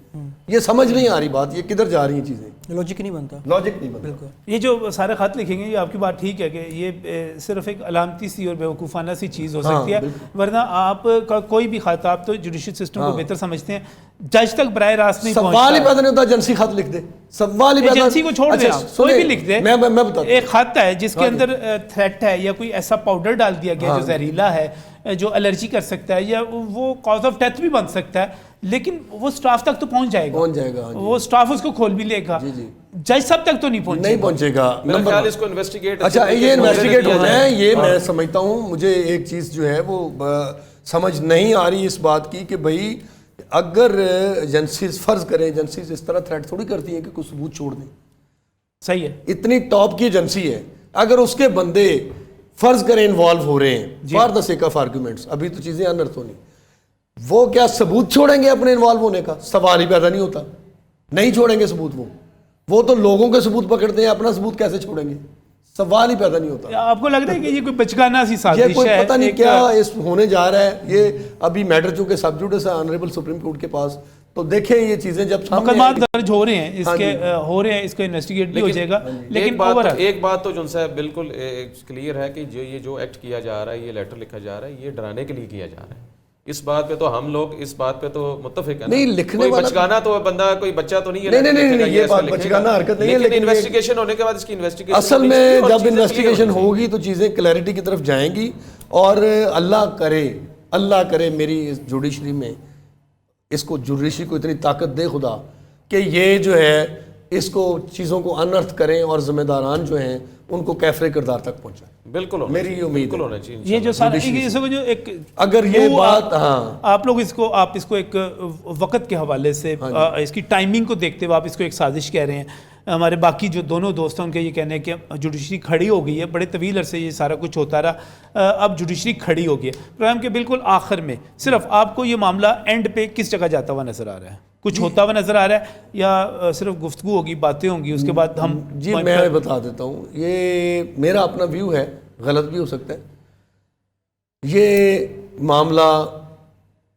یہ سمجھ نہیں آ رہی بات، یہ کدھر جا رہی ہیں چیزیں، لاجک نہیں بنتا، لاجک نہیں بنتا. بالکل. یہ جو سارے خط لکھیں گے، یہ آپ کی بات ٹھیک ہے کہ یہ صرف ایک علامتی سی اور بیوقوفانہ سی چیز ہو سکتی ہے، ورنہ آپ کا کوئی بھی خط، آپ تو جوڈیشل سسٹم کو بہتر سمجھتے ہیں، جج تک براہ راست نہیں پہنچتا. سوال ہی پیدا نہیں ہوتا ایجنسی خط لکھ دے، سوال ہی پیدا. ایجنسی کو چھوڑ دیں، کوئی بھی لکھ دے. میں بتاتا ہوں، ایک خط ہے جس کے اندر تھریٹ ہے یا کوئی ایسا پاؤڈر ڈال دیا گیا جو زہریلا ہے، جو الرجی کر سکتا ہے یا وہ کاز آف ڈیتھ بھی بن سکتا ہے، لیکن وہ سٹاف تک تو پہنچ جائے گا، وہ سٹاف اس کو کھول بھی لے گا. جج صاحب تک تو نہیں پہنچے گا. میرا خیال اس کو انویسٹیگیٹ، اچھا یہ انویسٹیگیٹ ہونا ہے، یہ میں سمجھتا ہوں. مجھے ایک چیز جو ہے وہ سمجھ نہیں آ رہی اس بات کی کہ بھائی اگر ایجنسیز، فرض کریں ایجنسیز اس طرح تھریٹ تھوڑی کرتی ہیں کہ کوئی ثبوت چھوڑ دیں. صحیح ہے، اتنی ٹاپ کی ایجنسی ہے، اگر اس کے بندے فرض کریں انوالو ہو رہے ہیں for the sake of arguments, ابھی تو چیزیں انرتھ ہونی، وہ کیا ثبوت چھوڑیں گے اپنے انوالو ہونے کا؟ سوال ہی پیدا نہیں ہوتا، نہیں چھوڑیں گے ثبوت. وہ تو لوگوں کے ثبوت پکڑتے ہیں، اپنا ثبوت کیسے چھوڑیں گے؟ سوال ہی پیدا نہیں ہوتا. آپ کو لگ رہا ہے کہ یہ کوئی بچگانہ سی سازش ہے، یہ کوئی پتہ نہیں کیا اس ہونے جا رہا ہے. یہ ابھی میٹر چونکہ سب جوڈس ہے آنریبل سپریم کورٹ کے پاس، تو دیکھیں یہ چیزیں جب مقدمات درج ہو رہے ہیں، اس کے ہو رہے ہیں، اس کا انویسٹیگیٹ بھی ہو جائے گا. لیکن ایک بات تو جن صاحب بالکل کلیئر ہے کہ یہ جو ایکٹ کیا جا رہا ہے، یہ لیٹر لکھا جا رہا ہے، یہ ڈرانے کے لیے کیا جا رہا ہے. اس بات پہ تو ہم لوگ اس بات پہ تو متفق ہیں. نہیں لکھنے والا بچگانا تو بندہ کوئی بچہ تو نہیں ہے. نہیں یہ بات بچگانہ حرکت نہیں ہے، لیکن انویسٹیگیشن ہونے کے بعد اس کی انویسٹیگیشن، اصل میں جب انویسٹیگیشن ہوگی تو چیزیں کلیئرٹی کی طرف جائیں گی. اور اللہ کرے میری اس جوڈیشری میں، اس کو جوڈیشری کو اتنی طاقت دے خدا کہ یہ جو ہے اس کو چیزوں کو انرتھ کریں اور ذمہ داران جو ہیں ان کو کیفرے کردار تک پہنچائیں. بالکل میری یہ امید ہے. یہ جو سارا جو ایک، اگر یہ بات، ہاں آپ لوگ آپ اس کو ایک وقت کے حوالے سے، اس کی ٹائمنگ کو دیکھتے ہوئے آپ اس کو ایک سازش کہہ رہے ہیں. ہمارے باقی جو دونوں دوست ہیں ان کے یہ کہنے ہیں کہ جوڈیشری کھڑی ہو گئی ہے، بڑے طویل عرصے یہ سارا کچھ ہوتا رہا، اب جوڈیشری کھڑی ہو گئی ہے۔ پروگرام کے بالکل آخر میں صرف آپ کو یہ معاملہ اینڈ پہ کس جگہ جاتا ہوا نظر آ رہا ہے؟ کچھ ہوتا ہوا نظر آ رہا ہے یا صرف گفتگو ہوگی، باتیں ہوں گی، اس کے بعد ہم جی میں بتا دیتا ہوں، یہ میرا اپنا ویو ہے، غلط بھی ہو سکتا ہے۔ یہ معاملہ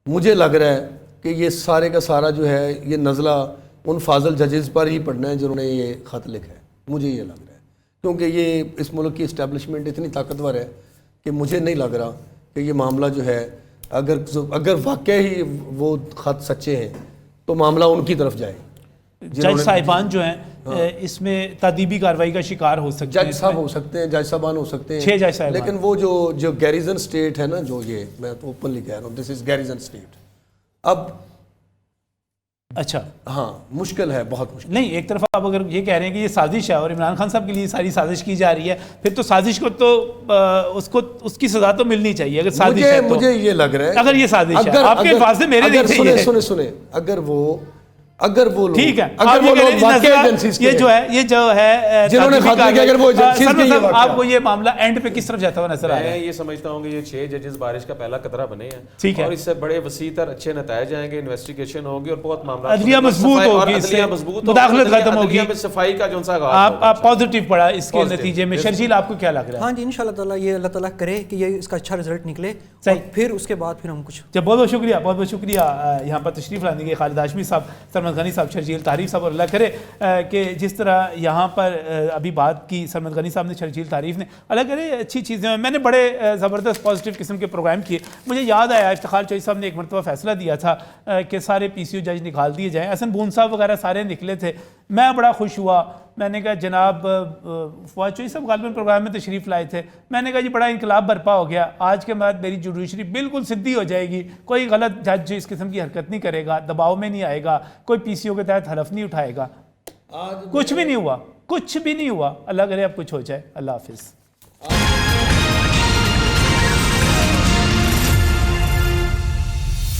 مجھے لگ رہا ہے کہ یہ سارے کا سارا جو ہے یہ نزلہ ان فاضل ججز پر ہی پڑھنا ہے جنہوں نے یہ خط لکھا ہے، مجھے یہ لگ رہا ہے، کیونکہ یہ اس ملک کی اسٹیبلشمنٹ اتنی طاقتور ہے کہ مجھے نہیں لگ رہا کہ یہ معاملہ جو ہے اگر واقع ہی وہ خط سچے ہیں تو معاملہ ان کی طرف جائے۔ جج صاحبان جو ہیں اس میں تادیبی کارروائی کا شکار ہو سکتے ہیں، جج صاحب ہو سکتے ہیں، جج صاحبان ہو سکتے ہیں، 6 جج صاحبان، لیکن وہ جو گیریزن اسٹیٹ ہے نا، جو یہ میں تو اوپنلی کہہ رہا ہوں، دس از گیریزن اسٹیٹ۔ اب اچھا ہاں مشکل ہے، بہت مشکل۔ نہیں، ایک طرف آپ اگر یہ کہہ رہے ہیں کہ یہ سازش ہے اور عمران خان صاحب کے لیے ساری سازش کی جا رہی ہے، پھر تو سازش کو تو اس کی سزا تو ملنی چاہیے اگر سازش ہے تو۔ مجھے یہ لگ رہا ہے اگر یہ سازش ہے، آپ کے الفاظ سے میرے نہیں تھے، سنیں اگر وہ لوگ ٹھیک ہے، اگر وہ لوگ واقعی ایجنسیز کے یہ جو ہے جنہوں نے خط لکھا، اگر وہ ایجنسیز کے یہ واقعہ، آپ کو یہ معاملہ اینڈ پہ کس طرف جاتا ہوا نظر آ رہا ہے؟ میں یہ سمجھتا ہوں کہ یہ 6 ججز بارش کا پہلا قطرہ بنے ٹھیک ہیں ہے، اور اس سے بڑے وسیع تر اچھے نتائج آئیں گے، انویسٹیگیشن ہوگی اور بہت معاملات عدلیہ مضبوط ہوگی، اس سے مداخلت ختم ہوگی، میں صفائی کا جو سا آغاز آپ پازیٹیو پڑھا اس کے نتیجے میں۔ شرجیل آپ کو کیا لگ رہا ہے؟ ہاں جی انشاءاللہ تعالیٰ یہ اللہ تعالیٰ کرے کہ یہ اس کا اچھا رزلٹ نکلے، اور پھر اس کے بعد پھر ہم کچھ جب بہت بہت شکریہ، بہت بہت شکریہ یہاں پر تشریف لانے کے خالد ہاشمی صاحب، سرمد غنی صاحب، شرجیل تعریف صاحب، اور اللہ کرے کہ جس طرح یہاں پر ابھی بات کی سرمد غنی صاحب نے، شرجیل تعریف نے، اللہ کرے اچھی چیزیں ہیں۔ میں نے بڑے زبردست پازیٹیو قسم کے پروگرام کیے، مجھے یاد آیا افتخار چوہدری صاحب نے ایک مرتبہ فیصلہ دیا تھا کہ سارے پی سی او جج نکال دیے جائیں، حسن بون صاحب وغیرہ سارے نکلے تھے، میں بڑا خوش ہوا، میں نے کہا جناب فواد چوہدری صاحب غالباً پروگرام میں تشریف لائے تھے، میں نے کہا جی بڑا انقلاب برپا ہو گیا، آج کے بعد میری جوڈیشری بالکل سدھی ہو جائے گی، کوئی غلط جج اس قسم کی حرکت نہیں کرے گا، دباؤ میں نہیں آئے گا، کوئی پی سی او کے تحت حلف نہیں اٹھائے گا۔ کچھ بھی نہیں ہوا، کچھ بھی نہیں ہوا، اللہ کرے اب کچھ ہو جائے۔ اللہ حافظ۔